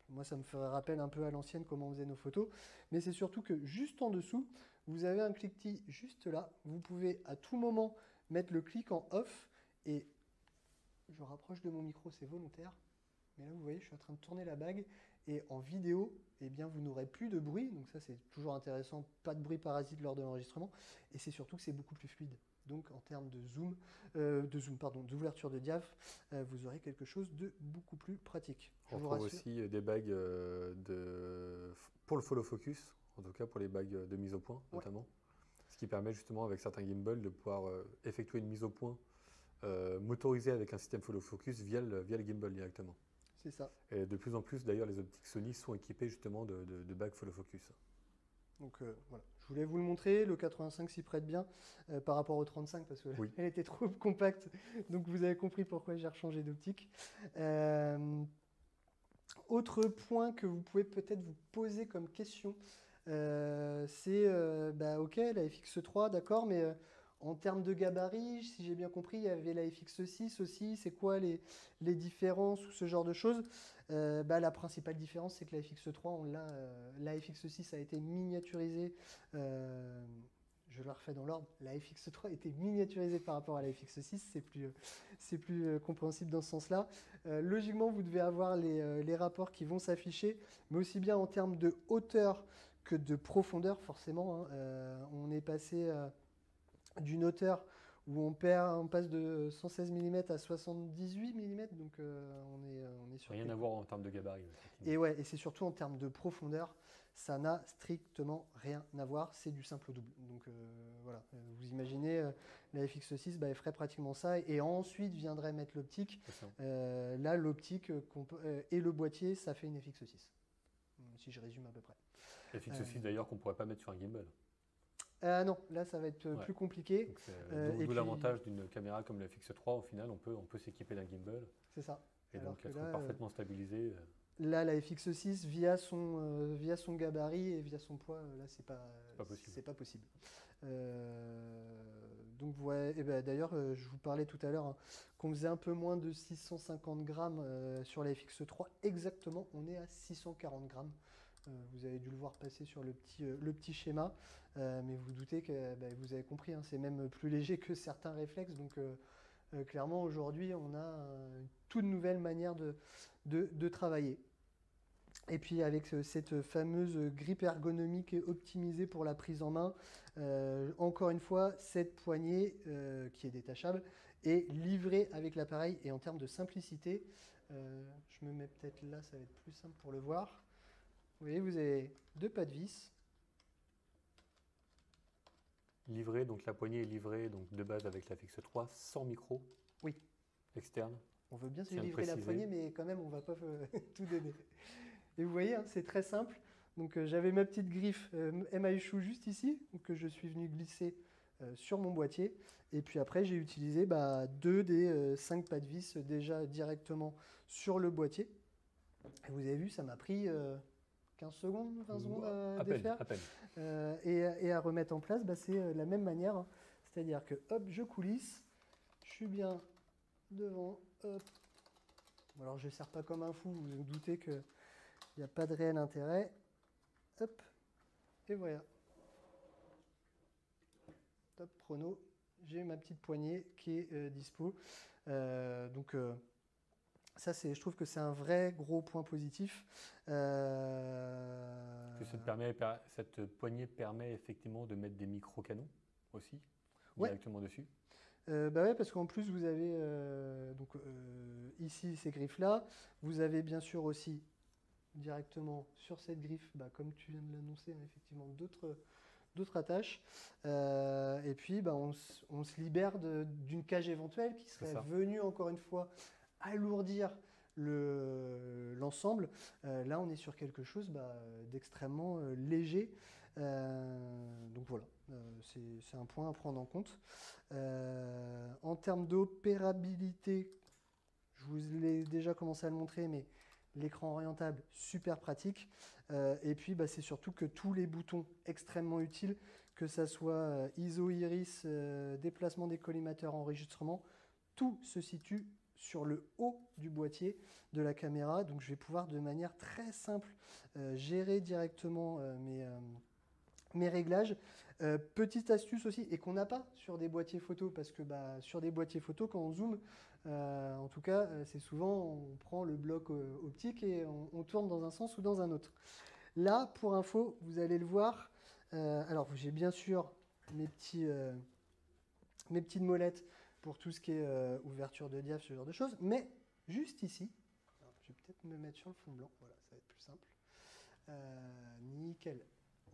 moi ça me ferait rappel un peu à l'ancienne comment on faisait nos photos. Mais c'est surtout que juste en dessous, vous avez un cliquetis juste là. Vous pouvez à tout moment mettre le clic en off et je rapproche de mon micro, c'est volontaire. Mais là, vous voyez, je suis en train de tourner la bague et en vidéo, eh bien, vous n'aurez plus de bruit. Donc ça, c'est toujours intéressant. Pas de bruit parasite lors de l'enregistrement. Et c'est surtout que c'est beaucoup plus fluide. Donc en termes d'ouverture de diaph, vous aurez quelque chose de beaucoup plus pratique. On trouve aussi des bagues pour le follow focus, en tout cas pour les bagues de mise au point notamment. Ce qui permet justement avec certains gimbals de pouvoir effectuer une mise au point motorisée avec un système follow focus via le gimbal directement. C'est ça. Et de plus en plus d'ailleurs les optiques Sony sont équipées justement de bagues follow focus. Donc voilà, je voulais vous le montrer, le 85 s'y prête bien par rapport au 35 parce qu'elle était trop compacte, donc vous avez compris pourquoi j'ai rechangé d'optique. Autre point que vous pouvez peut-être vous poser comme question, c'est ok, la FX3, d'accord, mais en termes de gabarit, si j'ai bien compris, il y avait la FX6 aussi. C'est quoi les différences ou ce genre de choses? La principale différence, c'est que la FX3, la FX6 a été miniaturisée. Je le refais dans l'ordre. La FX3 a été miniaturisée par rapport à la FX6. C'est plus compréhensible dans ce sens-là. Logiquement, vous devez avoir les rapports qui vont s'afficher, mais aussi bien en termes de hauteur que de profondeur, forcément. On est passé d'une hauteur où on passe de 116 mm à 78 mm, donc on est sur... Rien à voir en termes de gabarit. Et c'est surtout en termes de profondeur, ça n'a strictement rien à voir, c'est du simple au double. Donc voilà, vous imaginez, la FX6, elle ferait pratiquement ça, et ensuite viendrait mettre l'optique. Là, l'optique et le boîtier, ça fait une FX6, si je résume à peu près. FX6 d'ailleurs qu'on ne pourrait pas mettre sur un gimbal. Non, là ça va être plus compliqué. D'où l'avantage d'une caméra comme la FX3, au final on peut s'équiper d'un gimbal. C'est ça. Et donc être parfaitement stabilisé. Là, la FX6, via son gabarit et via son poids, là c'est pas possible. Donc ouais, d'ailleurs, je vous parlais tout à l'heure qu'on faisait un peu moins de 650 grammes sur la FX3. Exactement, on est à 640 grammes. Vous avez dû le voir passer sur le petit schéma, mais vous doutez que vous avez compris, c'est même plus léger que certains réflexes. Donc clairement, aujourd'hui, on a une toute nouvelle manière de travailler. Et puis avec cette fameuse grippe ergonomique optimisée pour la prise en main, encore une fois, cette poignée qui est détachable est livrée avec l'appareil. Et en termes de simplicité, je me mets peut-être là, ça va être plus simple pour le voir. Vous voyez, vous avez deux pas de vis. Livré, donc la poignée est livrée donc de base avec la FX3 sans micro. Oui. Externe. On veut bien se livrer la poignée, mais quand même, on ne va pas tout donner. Et vous voyez, c'est très simple. Donc j'avais ma petite griffe MI-Shoe juste ici, que je suis venu glisser sur mon boîtier. Et puis après, j'ai utilisé 2 des 5 pas de vis déjà directement sur le boîtier. Et vous avez vu, ça m'a pris 15 secondes, 20 secondes à défaire. À peine. Et à remettre en place, c'est la même manière. C'est-à-dire que hop, je coulisse, je suis bien devant, hop. Alors je ne serre pas comme un fou, vous vous doutez qu'il n'y a pas de réel intérêt. Hop, et voilà. Top chrono, j'ai ma petite poignée qui est dispo. Donc ça, je trouve que c'est un vrai gros point positif. Cette poignée permet effectivement de mettre des micro-canons aussi directement dessus. Ouais, parce qu'en plus, vous avez ici ces griffes-là. Vous avez bien sûr aussi directement sur cette griffe, comme tu viens de l'annoncer, effectivement d'autres attaches. Et puis, on se libère d'une cage éventuelle qui serait venue encore une fois alourdir l'ensemble. Là, on est sur quelque chose d'extrêmement léger. Donc voilà, c'est un point à prendre en compte. En termes d'opérabilité, je vous l'ai déjà commencé à le montrer, mais l'écran orientable, super pratique. Et puis, c'est surtout que tous les boutons extrêmement utiles, que ça soit ISO, iris, déplacement des collimateurs, enregistrement, tout se situe sur le haut du boîtier de la caméra. Donc je vais pouvoir de manière très simple gérer directement mes réglages. Petite astuce aussi, et qu'on n'a pas sur des boîtiers photo, parce que sur des boîtiers photo, quand on zoome, en tout cas, c'est souvent, on prend le bloc optique et on tourne dans un sens ou dans un autre. Là, pour info, vous allez le voir. Alors, j'ai bien sûr mes petites molettes pour tout ce qui est ouverture de diaph, ce genre de choses, mais juste ici, alors, je vais peut-être me mettre sur le fond blanc, voilà, ça va être plus simple. Nickel.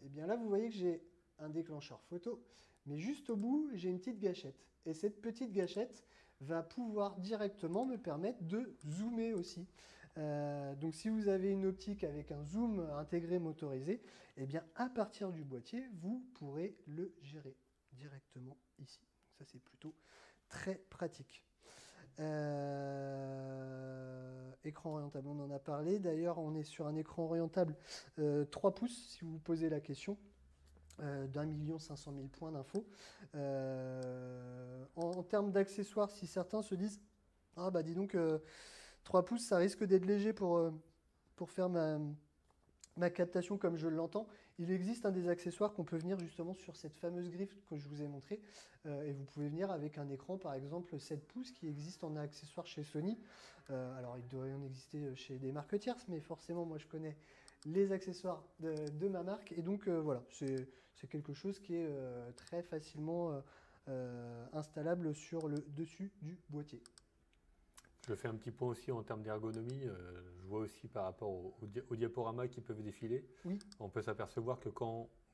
Et bien là, vous voyez que j'ai un déclencheur photo, mais juste au bout, j'ai une petite gâchette. Et cette petite gâchette va pouvoir directement me permettre de zoomer aussi. Donc si vous avez une optique avec un zoom intégré motorisé, eh bien à partir du boîtier, vous pourrez le gérer directement ici. Donc ça, c'est plutôt très pratique. Écran orientable, on en a parlé. D'ailleurs, on est sur un écran orientable 3 pouces, si vous vous posez la question, d'1 500 000 points d'infos. En termes d'accessoires, si certains se disent « Ah bah dis donc, 3 pouces, ça risque d'être léger pour faire ma captation comme je l'entends », il existe un des accessoires qu'on peut venir justement sur cette fameuse griffe que je vous ai montrée. Et vous pouvez venir avec un écran, par exemple 7 pouces, qui existe en accessoire chez Sony. Alors il devrait en exister chez des marques tierces, mais forcément moi je connais les accessoires de ma marque. Et donc voilà, c'est quelque chose qui est très facilement installable sur le dessus du boîtier. Je fais un petit point aussi en termes d'ergonomie. Je vois aussi par rapport aux diaporamas qui peuvent défiler. Oui. On peut s'apercevoir que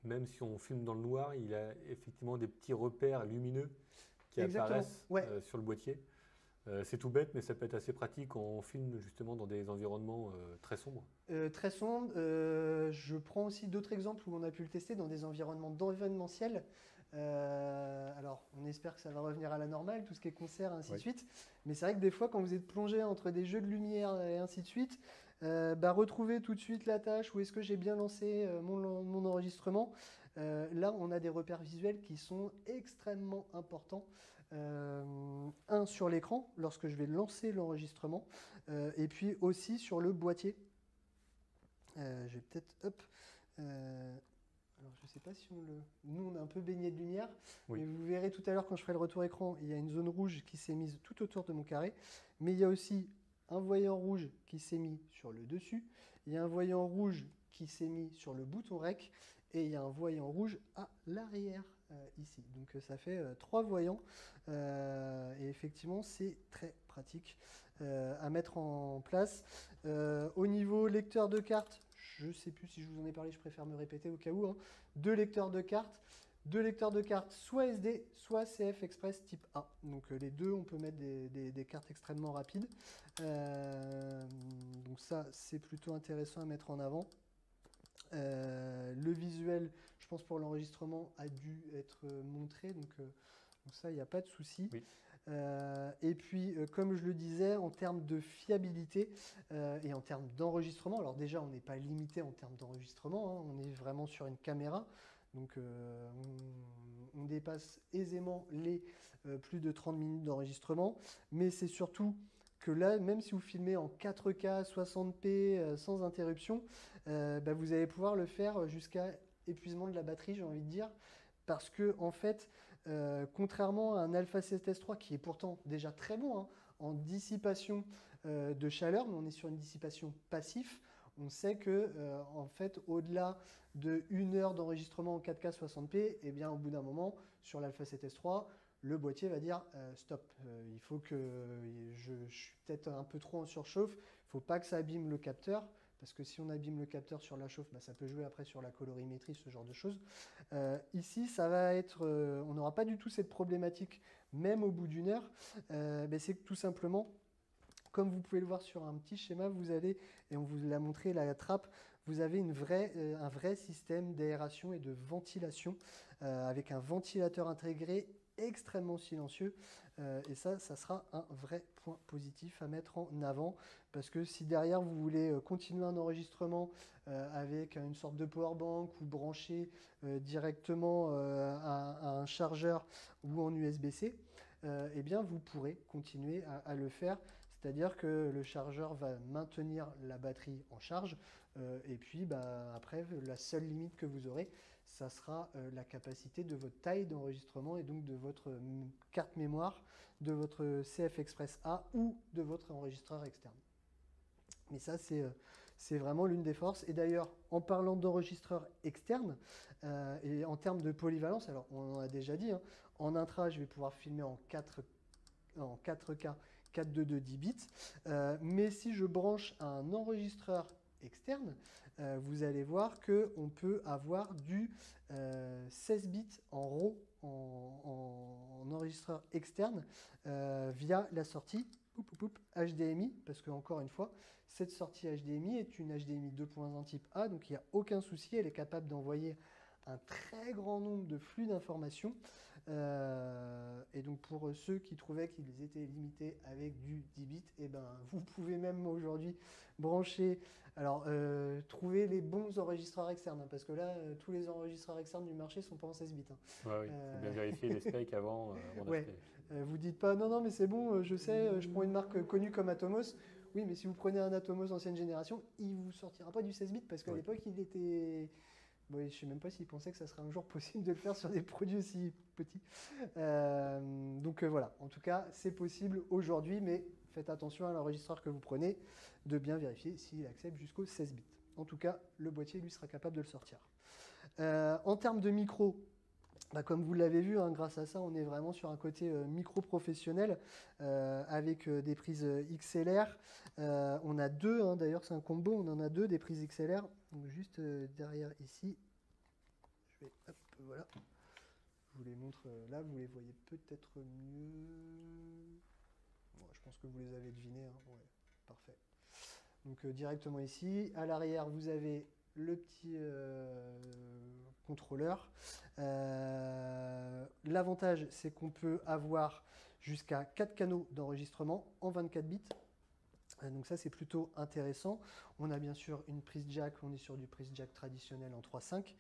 même si on filme dans le noir, il a effectivement des petits repères lumineux qui apparaissent sur le boîtier. C'est tout bête, mais ça peut être assez pratique quand on filme justement dans des environnements très sombres. Très sombre. Je prends aussi d'autres exemples où on a pu le tester dans des environnements d'événementiel. Alors, on espère que ça va revenir à la normale, tout ce qui est concert, ainsi de suite. Mais c'est vrai que des fois, quand vous êtes plongé entre des jeux de lumière et ainsi de suite, retrouver tout de suite la tâche, où est-ce que j'ai bien lancé mon enregistrement. Là, on a des repères visuels qui sont extrêmement importants. Un sur l'écran, lorsque je vais lancer l'enregistrement, et puis aussi sur le boîtier. Je vais peut-être, alors je ne sais pas si on le... Nous, on est un peu baigné de lumière, mais vous verrez tout à l'heure quand je ferai le retour écran, il y a une zone rouge qui s'est mise tout autour de mon carré, mais il y a aussi un voyant rouge qui s'est mis sur le dessus, il y a un voyant rouge qui s'est mis sur le bouton REC, et il y a un voyant rouge à l'arrière ici. Donc ça fait 3 voyants, et effectivement, c'est très pratique à mettre en place. Au niveau lecteur de carte, je ne sais plus si je vous en ai parlé, je préfère me répéter au cas où. 2 lecteurs de cartes, soit SD, soit CF Express type A. Donc les deux, on peut mettre des cartes extrêmement rapides. Donc ça, c'est plutôt intéressant à mettre en avant. Le visuel, je pense pour l'enregistrement, a dû être montré. Donc ça, il n'y a pas de souci. Oui. Et puis, comme je le disais, en termes de fiabilité et en termes d'enregistrement, alors déjà, on n'est pas limité en termes d'enregistrement, on est vraiment sur une caméra, donc on dépasse aisément les plus de 30 minutes d'enregistrement, mais c'est surtout que là, même si vous filmez en 4K, 60p, sans interruption, vous allez pouvoir le faire jusqu'à épuisement de la batterie, j'ai envie de dire, parce que en fait, contrairement à un Alpha 7S3 qui est pourtant déjà très bon en dissipation de chaleur, mais on est sur une dissipation passive, on sait que en fait, au-delà de 1 heure d'enregistrement en 4K 60p, eh bien, au bout d'un moment, sur l'Alpha 7S3, le boîtier va dire stop, il faut que je suis peut-être un peu trop en surchauffe, il ne faut pas que ça abîme le capteur. Parce que si on abîme le capteur sur la chauffe, ça peut jouer après sur la colorimétrie, ce genre de choses. Ici, ça va être, on n'aura pas du tout cette problématique, même au bout d'1 heure. C'est que tout simplement, comme vous pouvez le voir sur un petit schéma, vous allez, et on vous l'a montré, la trappe, vous avez un vrai système d'aération et de ventilation avec un ventilateur intégré extrêmement silencieux. Et ça sera un vrai point positif à mettre en avant, parce que si derrière vous voulez continuer un enregistrement avec une sorte de powerbank ou brancher directement à un chargeur ou en USB-C, eh bien vous pourrez continuer à le faire. C'est-à-dire que le chargeur va maintenir la batterie en charge et puis après, la seule limite que vous aurez, ça sera la capacité de votre taille d'enregistrement et donc de votre carte mémoire, de votre CF Express A ou de votre enregistreur externe. Mais ça, c'est vraiment l'une des forces. Et d'ailleurs, en parlant d'enregistreur externe et en termes de polyvalence, alors on en a déjà dit, hein, en intra, je vais pouvoir filmer en 4K 422 10 bits. Mais si je branche un enregistreur externe, vous allez voir qu'on peut avoir du 16 bits en RAW, en enregistreur externe, via la sortie HDMI, parce que encore une fois, cette sortie HDMI est une HDMI 2.1 type A, donc il n'y a aucun souci, elle est capable d'envoyer un très grand nombre de flux d'informations. Et donc pour ceux qui trouvaient qu'ils étaient limités avec du 10 bits, et ben vous pouvez même aujourd'hui brancher, alors trouver les bons enregistreurs externes, hein, parce que là tous les enregistreurs externes du marché sont pas en 16 bits. Hein. Ouais, oui, il faut bien vérifier les specs avant Ouais. d'acheter. Vous dites pas non mais c'est bon, je sais, je prends une marque connue comme Atomos. Oui, mais si vous prenez un Atomos ancienne génération, il vous sortira pas du 16 bits parce qu'à l'époque il était. Bon, je ne sais même pas s'ils pensaient que ça serait un jour possible de le faire sur des produits aussi petits. Donc voilà, en tout cas, c'est possible aujourd'hui, mais faites attention à l'enregistreur que vous prenez, de bien vérifier s'il accepte jusqu'au 16 bits. En tout cas, le boîtier, lui, sera capable de le sortir. En termes de micro, comme vous l'avez vu, hein, grâce à ça, on est vraiment sur un côté micro professionnel avec des prises XLR. On a deux, hein, d'ailleurs c'est un combo, on en a deux, des prises XLR. Donc juste derrière ici, je vais, hop, voilà. Je vous les montre là, vous les voyez peut-être mieux. Bon, je pense que vous les avez devinés. Hein. Ouais, parfait. Donc directement ici, à l'arrière, vous avez le petit contrôleur. L'avantage, c'est qu'on peut avoir jusqu'à 4 canaux d'enregistrement en 24 bits. Donc ça, c'est plutôt intéressant. On a bien sûr une prise jack, on est sur du prise jack traditionnel en 3.5.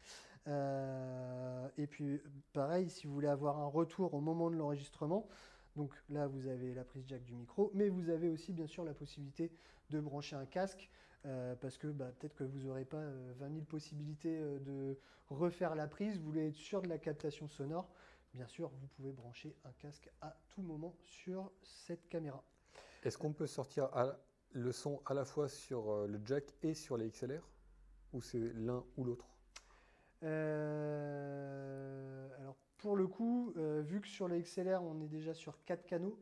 Et puis, pareil, si vous voulez avoir un retour au moment de l'enregistrement, donc là, vous avez la prise jack du micro, mais vous avez aussi bien sûr la possibilité de brancher un casque, parce que peut-être que vous n'aurez pas 20 000 possibilités de refaire la prise, vous voulez être sûr de la captation sonore. Bien sûr, vous pouvez brancher un casque à tout moment sur cette caméra. Est-ce qu'on peut sortir le son à la fois sur le jack et sur les XLR? Ou c'est l'un ou l'autre? Alors pour le coup, vu que sur les XLR on est déjà sur 4 canaux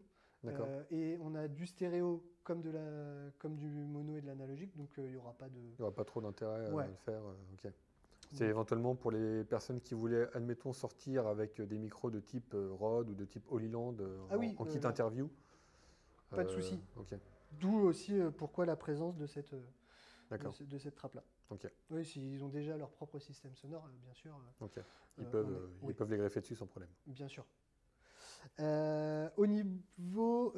et on a du stéréo comme du mono et de l'analogique, donc il n'y aura pas de... Il n'y aura pas trop d'intérêt à le faire. Ok. C'est Ouais. éventuellement pour les personnes qui voulaient, admettons, sortir avec des micros de type Rode ou de type Holyland en kit interview. Pas de souci. Okay. D'où aussi pourquoi la présence de cette trappe-là. Okay. Oui, s'ils ont déjà leur propre système sonore, bien sûr. Okay. Ils peuvent les greffer dessus sans problème. Bien sûr. Au niveau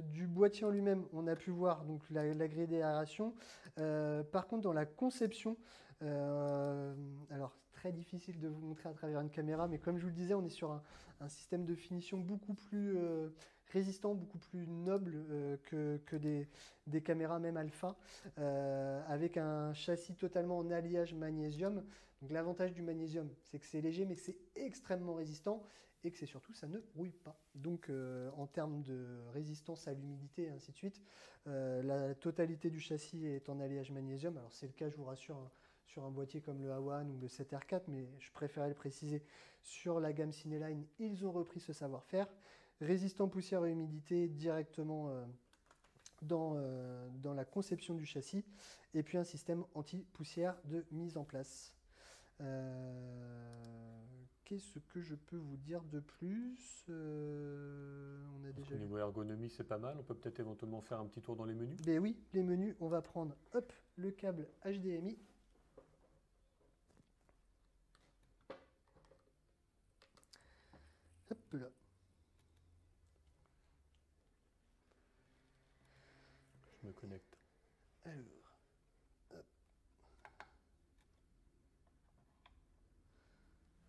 du boîtier en lui-même, on a pu voir donc, la grille d'aération. Par contre, dans la conception, alors très difficile de vous montrer à travers une caméra, mais comme je vous le disais, on est sur un système de finition beaucoup plus résistant, beaucoup plus noble que des caméras même alpha, avec un châssis totalement en alliage magnésium. Donc l'avantage du magnésium, c'est que c'est léger, mais c'est extrêmement résistant et que c'est surtout, ça ne rouille pas. Donc en termes de résistance à l'humidité et ainsi de suite, la totalité du châssis est en alliage magnésium. Alors c'est le cas, je vous rassure, hein, sur un boîtier comme le A1 ou le 7R4, mais je préférais le préciser, sur la gamme Cineline, ils ont repris ce savoir-faire. Résistant poussière et humidité directement dans la conception du châssis, et puis un système anti-poussière de mise en place. Qu'est-ce que je peux vous dire de plus? On a déjà au niveau ergonomie, c'est pas mal. On peut peut-être éventuellement faire un petit tour dans les menus. Ben oui, les menus, on va prendre le câble HDMI. Hop là. Je me connecte. Alors, hop.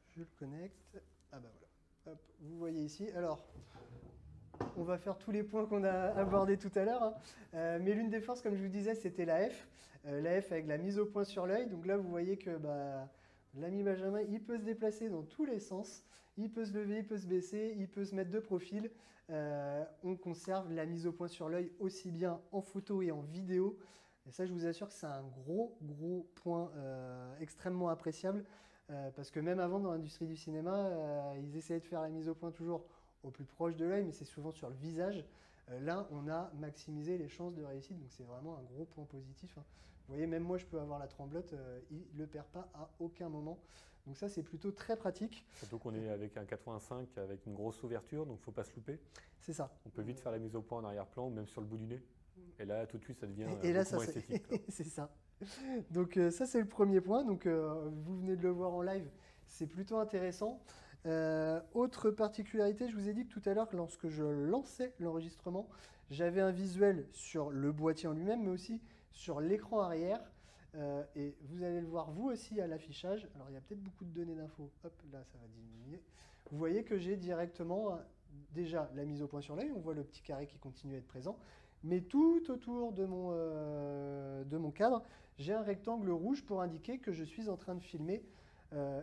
Je le connecte. Ah bah voilà. Hop, vous voyez ici. Alors, on va faire tous les points qu'on a abordés tout à l'heure, hein. Mais l'une des forces, comme je vous disais, c'était la F. La F avec la mise au point sur l'œil. Donc là, vous voyez que l'ami Benjamin, il peut se déplacer dans tous les sens. Il peut se lever, il peut se baisser, il peut se mettre de profil. On conserve la mise au point sur l'œil aussi bien en photo et en vidéo. Et ça, je vous assure que c'est un gros point extrêmement appréciable. Parce que même avant, dans l'industrie du cinéma, ils essayaient de faire la mise au point toujours au plus proche de l'œil, mais c'est souvent sur le visage. Là, on a maximisé les chances de réussite, donc c'est vraiment un gros point positif, hein. Vous voyez, même moi, je peux avoir la tremblote, il ne le perd pas à aucun moment. Donc ça, c'est plutôt très pratique. Surtout qu'on est avec un 85 avec une grosse ouverture, donc il ne faut pas se louper. C'est ça. On peut vite faire la mise au point en arrière-plan ou même sur le bout du nez. Et là, tout de suite, ça devient Et là, beaucoup moins esthétique. c'est ça. Donc ça, c'est le premier point. Donc vous venez de le voir en live, c'est plutôt intéressant. Autre particularité, je vous ai dit que tout à l'heure que lorsque je lançais l'enregistrement, j'avais un visuel sur le boîtier en lui-même, mais aussi sur l'écran arrière. Et vous allez le voir vous aussi à l'affichage. Alors il y a peut-être beaucoup de données d'infos. Hop, là ça va diminuer. Vous voyez que j'ai directement déjà la mise au point sur l'œil. On voit le petit carré qui continue à être présent. Mais tout autour de mon cadre, j'ai un rectangle rouge pour indiquer que je suis en train de filmer.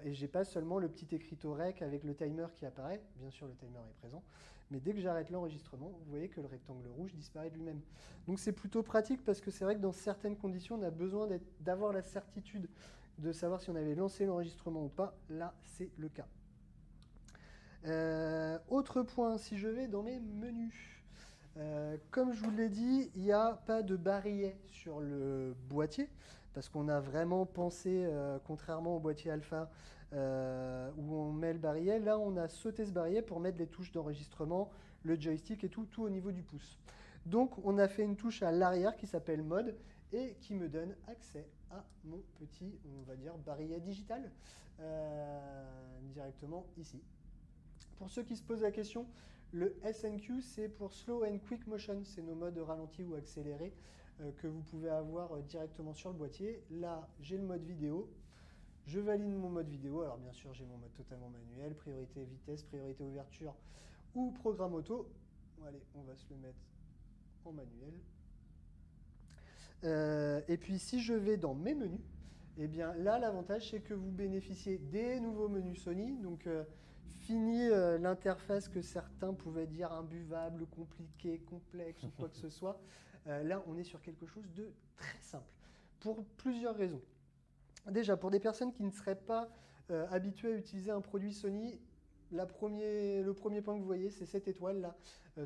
Et j'ai pas seulement le petit écriteau rec avec le timer qui apparaît. Bien sûr, le timer est présent. Mais dès que j'arrête l'enregistrement, vous voyez que le rectangle rouge disparaît de lui-même. Donc c'est plutôt pratique parce que c'est vrai que dans certaines conditions, on a besoin d'avoir la certitude de savoir si on avait lancé l'enregistrement ou pas. Là, c'est le cas. Autre point, si je vais dans mes menus. Comme je vous l'ai dit, il n'y a pas de barillet sur le boîtier parce qu'on a vraiment pensé, contrairement au boîtier alpha où on met le barillet, là on a sauté ce barillet pour mettre les touches d'enregistrement, le joystick et tout au niveau du pouce. Donc on a fait une touche à l'arrière qui s'appelle mode et qui me donne accès à mon petit, on va dire, barillet digital directement ici. Pour ceux qui se posent la question, le SNQ, c'est pour Slow and Quick Motion. C'est nos modes ralenti ou accéléré que vous pouvez avoir directement sur le boîtier. Là, j'ai le mode vidéo. Je valide mon mode vidéo. Alors, bien sûr, j'ai mon mode totalement manuel, priorité vitesse, priorité ouverture ou programme auto. Allez, on va se le mettre en manuel. Et puis, si je vais dans mes menus, eh bien là, l'avantage, c'est que vous bénéficiez des nouveaux menus Sony. Donc, fini l'interface que certains pouvaient dire imbuvable, compliqué, complexe ou quoi que ce soit. Là, on est sur quelque chose de très simple pour plusieurs raisons. Déjà, pour des personnes qui ne seraient pas habituées à utiliser un produit Sony, le premier point que vous voyez, c'est cette étoile là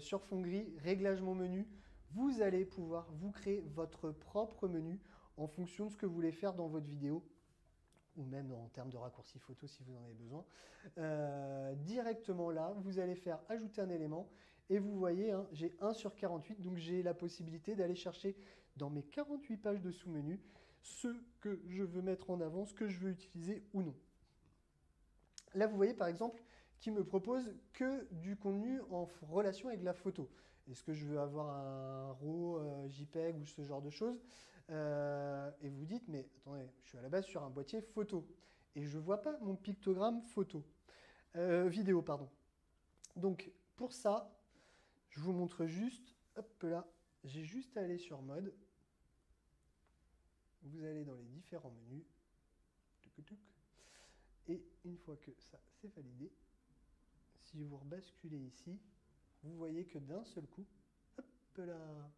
sur fond gris, réglage mon menu. Vous allez pouvoir vous créer votre propre menu en fonction de ce que vous voulez faire dans votre vidéo, ou même en termes de raccourci photo si vous en avez besoin. Directement là, vous allez faire ajouter un élément et vous voyez, hein, j'ai 1 sur 48, donc j'ai la possibilité d'aller chercher dans mes 48 pages de sous-menu ce que je veux mettre en avant, ce que je veux utiliser ou non. Là, vous voyez par exemple qui me propose que du contenu en relation avec la photo. Est-ce que je veux avoir un RAW, JPEG ou ce genre de choses? Et vous dites, mais attendez, je suis à la base sur un boîtier photo et je ne vois pas mon pictogramme vidéo, pardon. Donc pour ça, je vous montre juste, hop là, j'ai juste à aller sur mode. Vous allez dans les différents menus. Et une fois que ça c'est validé, si vous rebasculez ici, vous voyez que d'un seul coup, hop là,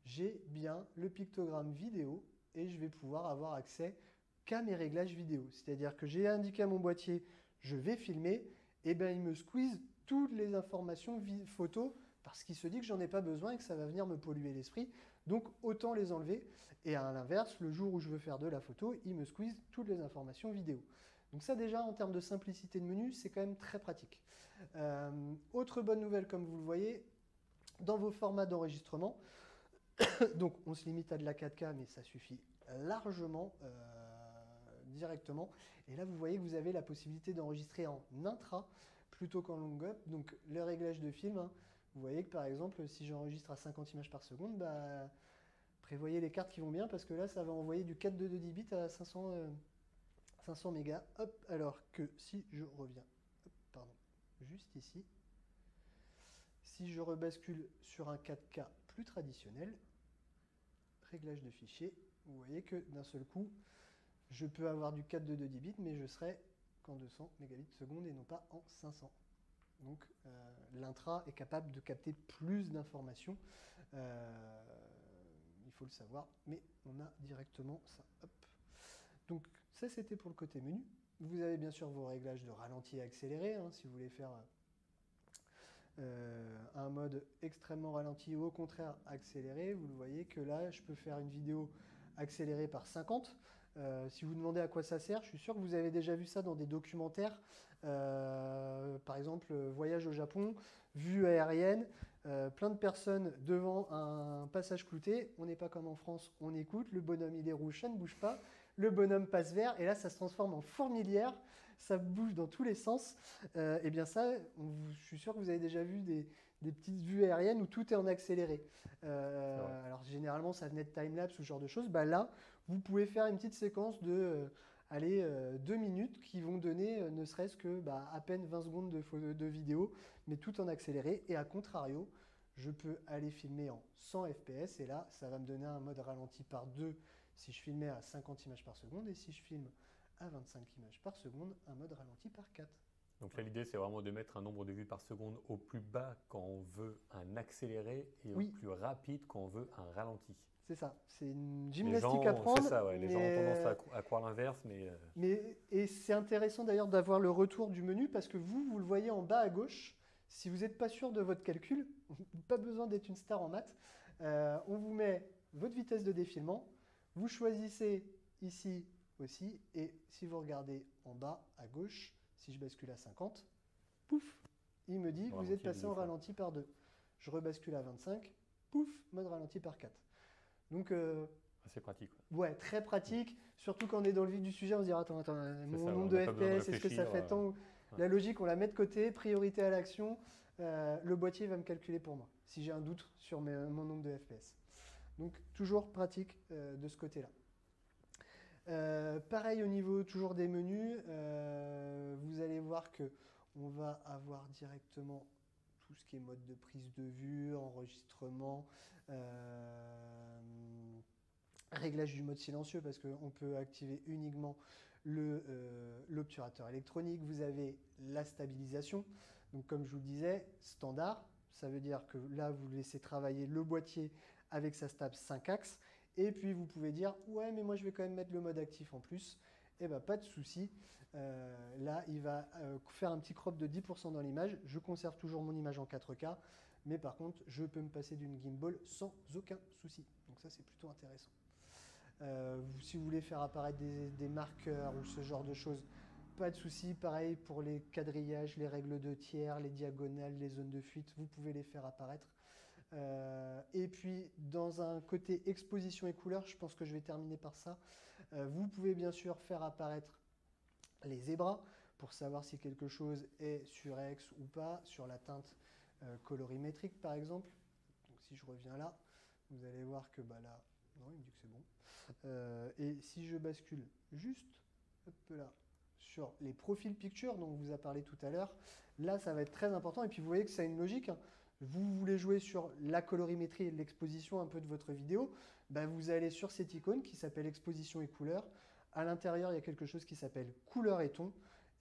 j'ai bien le pictogramme vidéo et je vais pouvoir avoir accès qu'à mes réglages vidéo. C'est-à-dire que j'ai indiqué à mon boîtier, je vais filmer, et bien il me squeeze toutes les informations photos parce qu'il se dit que j'en ai pas besoin et que ça va venir me polluer l'esprit. Donc autant les enlever. Et à l'inverse, le jour où je veux faire de la photo, il me squeeze toutes les informations vidéo. Donc ça déjà, en termes de simplicité de menu, c'est quand même très pratique. Autre bonne nouvelle, comme vous le voyez, dans vos formats d'enregistrement, donc on se limite à de la 4K, mais ça suffit largement directement. Et là, vous voyez que vous avez la possibilité d'enregistrer en intra plutôt qu'en long up. Donc le réglage de film, hein, vous voyez que par exemple, si j'enregistre à 50 images par seconde, prévoyez les cartes qui vont bien parce que là, ça va envoyer du 4.2 10 bits à 500 mégas. Hop, alors que si je reviens, hop, pardon, juste ici, Si je rebascule sur un 4K plus traditionnel, réglage de fichier, vous voyez que d'un seul coup, je peux avoir du 4 de 2 bits, mais je serai qu'en 200 mégabits seconde et non pas en 500. Donc l'intra est capable de capter plus d'informations. Il faut le savoir, mais on a directement ça. Hop. Donc ça, c'était pour le côté menu. Vous avez bien sûr vos réglages de ralenti et accéléré, hein, si vous voulez faire un mode extrêmement ralenti ou au contraire accéléré. Vous le voyez que là, je peux faire une vidéo accélérée par 50. Si vous demandez à quoi ça sert, je suis sûr que vous avez déjà vu ça dans des documentaires. Par exemple, voyage au Japon, vue aérienne, plein de personnes devant un passage clouté. On n'est pas comme en France, on écoute, le bonhomme il est rouge, ça ne bouge pas. Le bonhomme passe vert et là ça se transforme en fourmilière, ça bouge dans tous les sens. Et bien ça, je suis sûr que vous avez déjà vu des petites vues aériennes où tout est en accéléré. Alors généralement ça venait de timelapse ou ce genre de choses. Bah, là, vous pouvez faire une petite séquence de 2 minutes qui vont donner ne serait-ce que à peine 20 secondes de vidéo, mais tout en accéléré. Et à contrario, je peux aller filmer en 100 fps et là, ça va me donner un mode ralenti par 2 si je filmais à 50 images par seconde et si je filme à 25 images par seconde, un mode ralenti par 4. Donc là, l'idée, c'est vraiment de mettre un nombre de vues par seconde au plus bas quand on veut un accéléré et au plus rapide quand on veut un ralenti. C'est ça, c'est une gymnastique à prendre. C'est ça, ouais. Les gens ont tendance à croire l'inverse. Et c'est intéressant d'ailleurs d'avoir le retour du menu parce que vous le voyez en bas à gauche. Si vous n'êtes pas sûr de votre calcul, pas besoin d'être une star en maths, on vous met votre vitesse de défilement. Vous choisissez ici aussi, et si vous regardez en bas à gauche, si je bascule à 50, pouf, il me dit vous êtes passé en ralenti par 2. Je rebascule à 25, pouf, mode ralenti par 4. Donc, c'est pratique. Ouais, très pratique, surtout quand on est dans le vif du sujet, on se dit attends, mon nombre de FPS, est-ce que ça fait tant La logique, on la met de côté, priorité à l'action, le boîtier va me calculer pour moi, si j'ai un doute sur mon nombre de FPS. Donc toujours pratique de ce côté-là. Pareil au niveau toujours des menus, vous allez voir que on va avoir directement tout ce qui est mode de prise de vue, enregistrement, réglage du mode silencieux parce qu'on peut activer uniquement l'obturateur électronique. Vous avez la stabilisation. Donc comme je vous le disais, standard, ça veut dire que là vous laissez travailler le boîtier avec sa stab 5 axes. Et puis vous pouvez dire ouais mais moi je vais quand même mettre le mode actif en plus. Et bien pas de souci. Là il va faire un petit crop de 10% dans l'image. Je conserve toujours mon image en 4K. Mais par contre je peux me passer d'une gimbal sans aucun souci. Donc ça c'est plutôt intéressant. Si vous voulez faire apparaître des marqueurs ou ce genre de choses, pas de souci. Pareil pour les quadrillages, les règles de tiers, les diagonales, les zones de fuite, vous pouvez les faire apparaître. Et puis dans un côté exposition et couleur, je pense que je vais terminer par ça. Vous pouvez bien sûr faire apparaître les zébras pour savoir si quelque chose est sur X ou pas, sur la teinte colorimétrique par exemple. Donc si je reviens là, vous allez voir que là, non, il me dit que c'est bon. Et si je bascule juste là sur les profils picture dont on vous a parlé tout à l'heure, là ça va être très important. Et puis vous voyez que ça a une logique. Vous voulez jouer sur la colorimétrie et l'exposition un peu de votre vidéo, vous allez sur cette icône qui s'appelle exposition et couleur. À l'intérieur, il y a quelque chose qui s'appelle couleur et ton.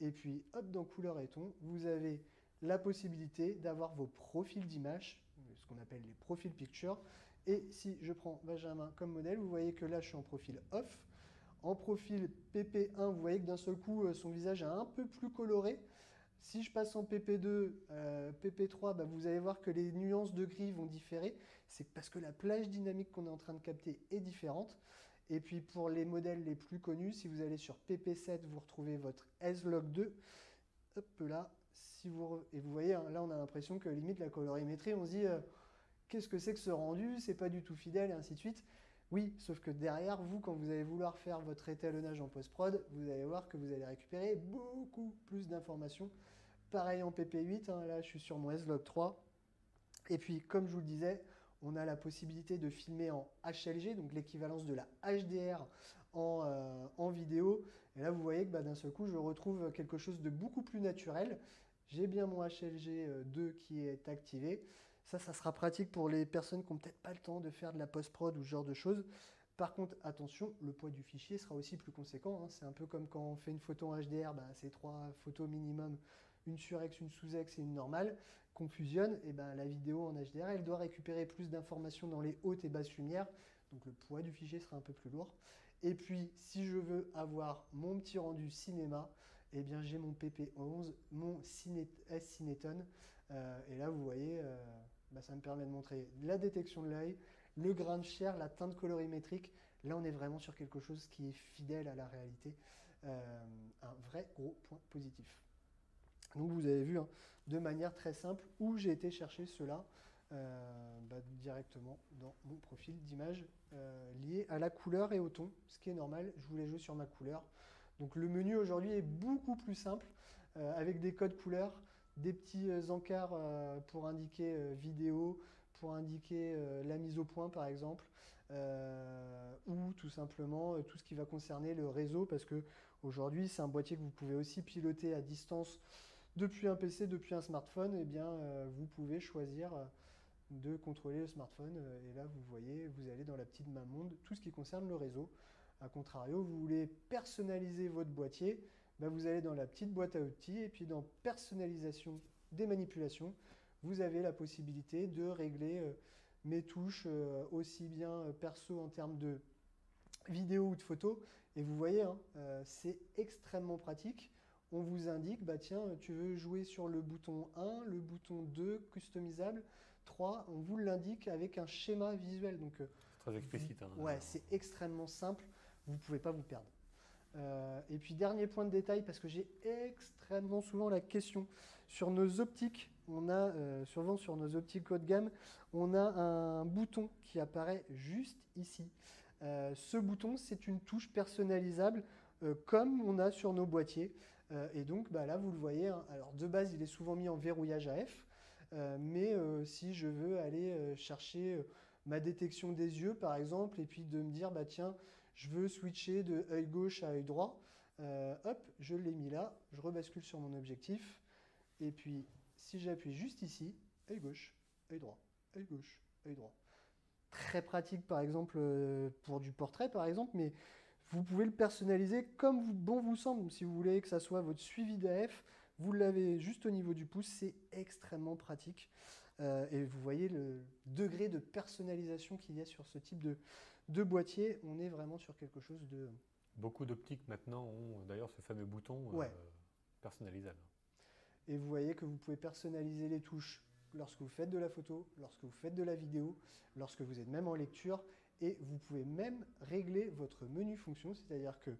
Et puis, hop, dans couleur et ton, vous avez la possibilité d'avoir vos profils d'image, ce qu'on appelle les profils picture. Et si je prends Benjamin comme modèle, vous voyez que là, je suis en profil off. En profil PP1, vous voyez que d'un seul coup, son visage est un peu plus coloré. Si je passe en PP2, PP3, vous allez voir que les nuances de gris vont différer. C'est parce que la plage dynamique qu'on est en train de capter est différente. Et puis pour les modèles les plus connus, si vous allez sur PP7, vous retrouvez votre S-Log 2. Hop là, et vous voyez, là on a l'impression que limite la colorimétrie, on se dit qu'est-ce que c'est que ce rendu, c'est pas du tout fidèle et ainsi de suite. Oui, sauf que derrière, vous, quand vous allez vouloir faire votre étalonnage en post-prod, vous allez voir que vous allez récupérer beaucoup plus d'informations. Pareil en PP8, là je suis sur mon S-Log 3. Et puis, comme je vous le disais, on a la possibilité de filmer en HLG, donc l'équivalence de la HDR en vidéo. Et là, vous voyez que d'un seul coup, je retrouve quelque chose de beaucoup plus naturel. j'ai bien mon HLG2 qui est activé. Ça sera pratique pour les personnes qui n'ont peut-être pas le temps de faire de la post-prod ou ce genre de choses. Par contre, attention, le poids du fichier sera aussi plus conséquent, hein. C'est un peu comme quand on fait une photo en HDR, bah, c'est 3 photos minimum, une sur-ex, une sous-ex et une normale, qu'on fusionne, et ben, la vidéo en HDR, elle doit récupérer plus d'informations dans les hautes et basses lumières, donc le poids du fichier sera un peu plus lourd. Et puis, si je veux avoir mon petit rendu cinéma, eh bien, j'ai mon PP11, mon S-Cinéton, et là, vous voyez, bah, ça me permet de montrer la détection de l'œil, le grain de chair, la teinte colorimétrique. Là, on est vraiment sur quelque chose qui est fidèle à la réalité. Un vrai gros point positif. Donc, vous avez vu, hein, de manière très simple où j'ai été chercher cela bah, directement dans mon profil d'image lié à la couleur et au ton, ce qui est normal. Je voulais jouer sur ma couleur. Donc, le menu aujourd'hui est beaucoup plus simple avec des codes couleurs, des petits encarts pour indiquer vidéo, pour indiquer la mise au point par exemple, ou tout simplement tout ce qui va concerner le réseau, parce que aujourd'hui c'est un boîtier que vous pouvez aussi piloter à distance depuis un PC, depuis un smartphone. Et bien vous pouvez choisir de contrôler le smartphone, et là vous voyez, vous allez dans la petite main monde, tout ce qui concerne le réseau. A contrario, vous voulez personnaliser votre boîtier, ben vous allez dans la petite boîte à outils, et puis dans personnalisation des manipulations, vous avez la possibilité de régler mes touches aussi bien perso en termes de vidéo ou de photo. Et vous voyez, hein, c'est extrêmement pratique. On vous indique, bah tiens, tu veux jouer sur le bouton 1, le bouton 2, customisable, 3, on vous l'indique avec un schéma visuel. Donc, Très explicite. Hein, ouais, c'est extrêmement simple, vous ne pouvez pas vous perdre. Et puis dernier point de détail, parce que j'ai extrêmement souvent la question sur nos optiques, on a souvent sur nos optiques haut de gamme, on a un bouton qui apparaît juste ici. Ce bouton, c'est une touche personnalisable comme on a sur nos boîtiers. Et donc bah, là, vous le voyez, hein, alors de base, il est souvent mis en verrouillage AF, mais si je veux aller chercher ma détection des yeux, par exemple, et puis de me dire, bah tiens, je veux switcher de œil gauche à œil droit. Hop, je l'ai mis là, je rebascule sur mon objectif. Et puis, si j'appuie juste ici, œil gauche, œil droit, œil gauche, œil droit. Très pratique, par exemple, pour du portrait, par exemple, mais vous pouvez le personnaliser comme bon vous semble. Si vous voulez que ça soit votre suivi d'AF, vous l'avez juste au niveau du pouce, c'est extrêmement pratique. Et vous voyez le degré de personnalisation qu'il y a sur ce type de boîtier. On est vraiment sur quelque chose de... Beaucoup d'optiques maintenant ont d'ailleurs ce fameux bouton Ouais. personnalisable. Et vous voyez que vous pouvez personnaliser les touches lorsque vous faites de la photo, lorsque vous faites de la vidéo, lorsque vous êtes même en lecture. Et vous pouvez même régler votre menu fonction, c'est-à-dire que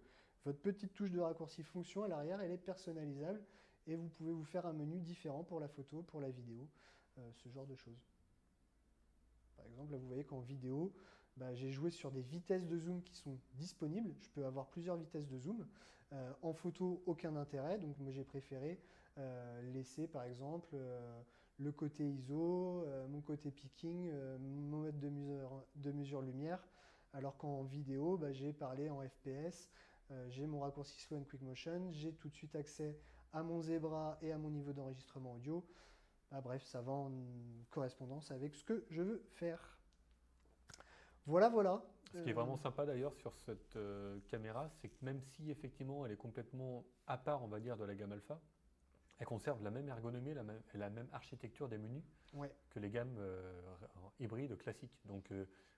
votre petite touche de raccourci fonction à l'arrière, elle est personnalisable. Et vous pouvez vous faire un menu différent pour la photo, pour la vidéo, ce genre de choses. Par exemple, là vous voyez qu'en vidéo, bah, j'ai joué sur des vitesses de zoom qui sont disponibles. Je peux avoir plusieurs vitesses de zoom. En photo, aucun intérêt. Donc moi j'ai préféré laisser par exemple le côté ISO, mon côté peaking, mon mode de mesure lumière. Alors qu'en vidéo, bah, j'ai parlé en FPS, j'ai mon raccourci Slow and Quick Motion, j'ai tout de suite accès à mon Zebra et à mon niveau d'enregistrement audio. Ah, bref, ça va en correspondance avec ce que je veux faire. Voilà, voilà. Ce qui est vraiment sympa d'ailleurs sur cette caméra, c'est que même si effectivement elle est complètement à part, on va dire, de la gamme alpha, elle conserve la même ergonomie, la même architecture des menus que les gammes hybrides classiques. Donc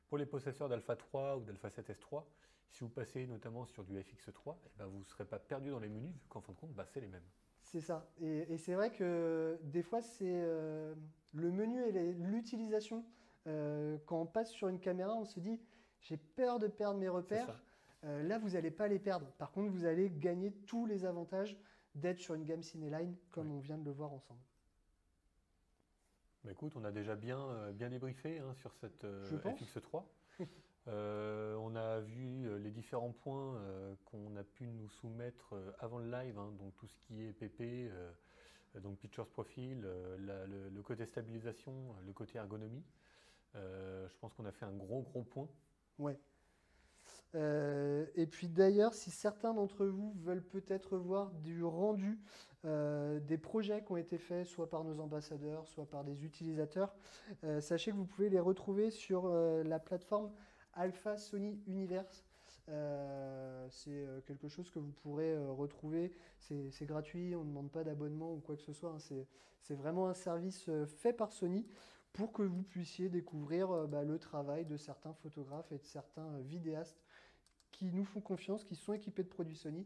pour les possesseurs d'Alpha 3 ou d'Alpha 7S3, si vous passez notamment sur du FX3, eh ben, vous ne serez pas perdu dans les menus, vu qu'en fin de compte, bah, c'est les mêmes. C'est ça. Et c'est vrai que des fois, c'est le menu et l'utilisation. Quand on passe sur une caméra, on se dit, j'ai peur de perdre mes repères. Là, vous n'allez pas les perdre. Par contre, vous allez gagner tous les avantages d'être sur une gamme Cineline, comme on vient de le voir ensemble. Bah écoute, on a déjà bien débriefé hein, sur cette FX3. On a vu les différents points qu'on a pu nous soumettre avant le live, hein, donc tout ce qui est PP, donc Pictures Profile, le côté stabilisation, le côté ergonomie. Je pense qu'on a fait un gros point. Ouais. Et puis d'ailleurs, si certains d'entre vous veulent peut-être voir du rendu des projets qui ont été faits soit par nos ambassadeurs, soit par des utilisateurs. Sachez que vous pouvez les retrouver sur la plateforme Alpha Sony Universe. C'est quelque chose que vous pourrez retrouver. C'est gratuit, on ne demande pas d'abonnement ou quoi que ce soit, hein. C'est vraiment un service fait par Sony pour que vous puissiez découvrir le travail de certains photographes et de certains vidéastes qui nous font confiance, qui sont équipés de produits Sony.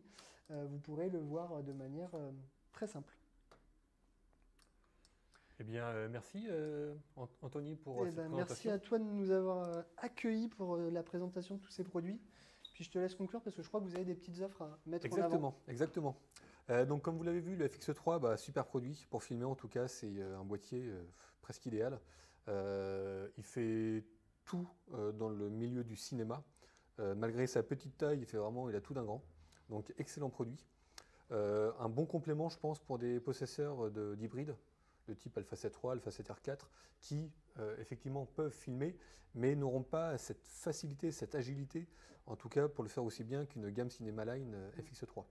Vous pourrez le voir de manière très simple. Eh bien, merci Anthony pour cette présentation. Merci à toi de nous avoir accueillis pour la présentation de tous ces produits. Puis je te laisse conclure parce que je crois que vous avez des petites offres à mettre en avant. Exactement. Donc comme vous l'avez vu, le FX3, super produit pour filmer en tout cas, c'est un boîtier presque idéal. Il fait tout dans le milieu du cinéma. Malgré sa petite taille, il a tout d'un grand. Donc excellent produit. Un bon complément, je pense, pour des possesseurs d'hybrides de type Alpha 7 III, Alpha 7 R4, qui effectivement peuvent filmer, mais n'auront pas cette facilité, cette agilité, en tout cas pour le faire aussi bien qu'une gamme Cinema-Line FX3.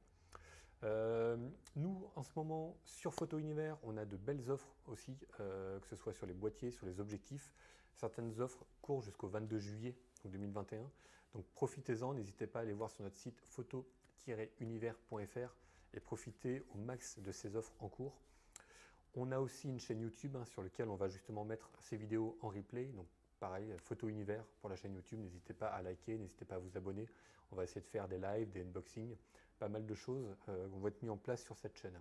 Nous, en ce moment, sur Photo Univers, on a de belles offres aussi, que ce soit sur les boîtiers, sur les objectifs. Certaines offres courent jusqu'au 22 juillet 2021. Donc profitez-en, n'hésitez pas à aller voir sur notre site photo-univers.fr et profitez au max de ces offres en cours. On a aussi une chaîne YouTube sur laquelle on va justement mettre ces vidéos en replay. Donc pareil, Photo Univers pour la chaîne YouTube. N'hésitez pas à liker, n'hésitez pas à vous abonner. On va essayer de faire des lives, des unboxings, pas mal de choses vont être mis en place sur cette chaîne.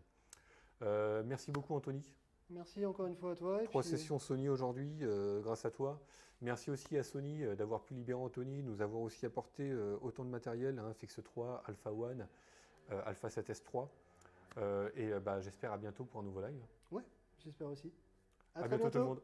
Merci beaucoup Anthony. Merci encore une fois à toi. Trois sessions Sony aujourd'hui, grâce à toi. Merci aussi à Sony d'avoir pu libérer Anthony, nous avoir aussi apporté autant de matériel, FX3, Alpha One, Alpha 7S III. J'espère à bientôt pour un nouveau live. Ouais, j'espère aussi. À bientôt tout le monde.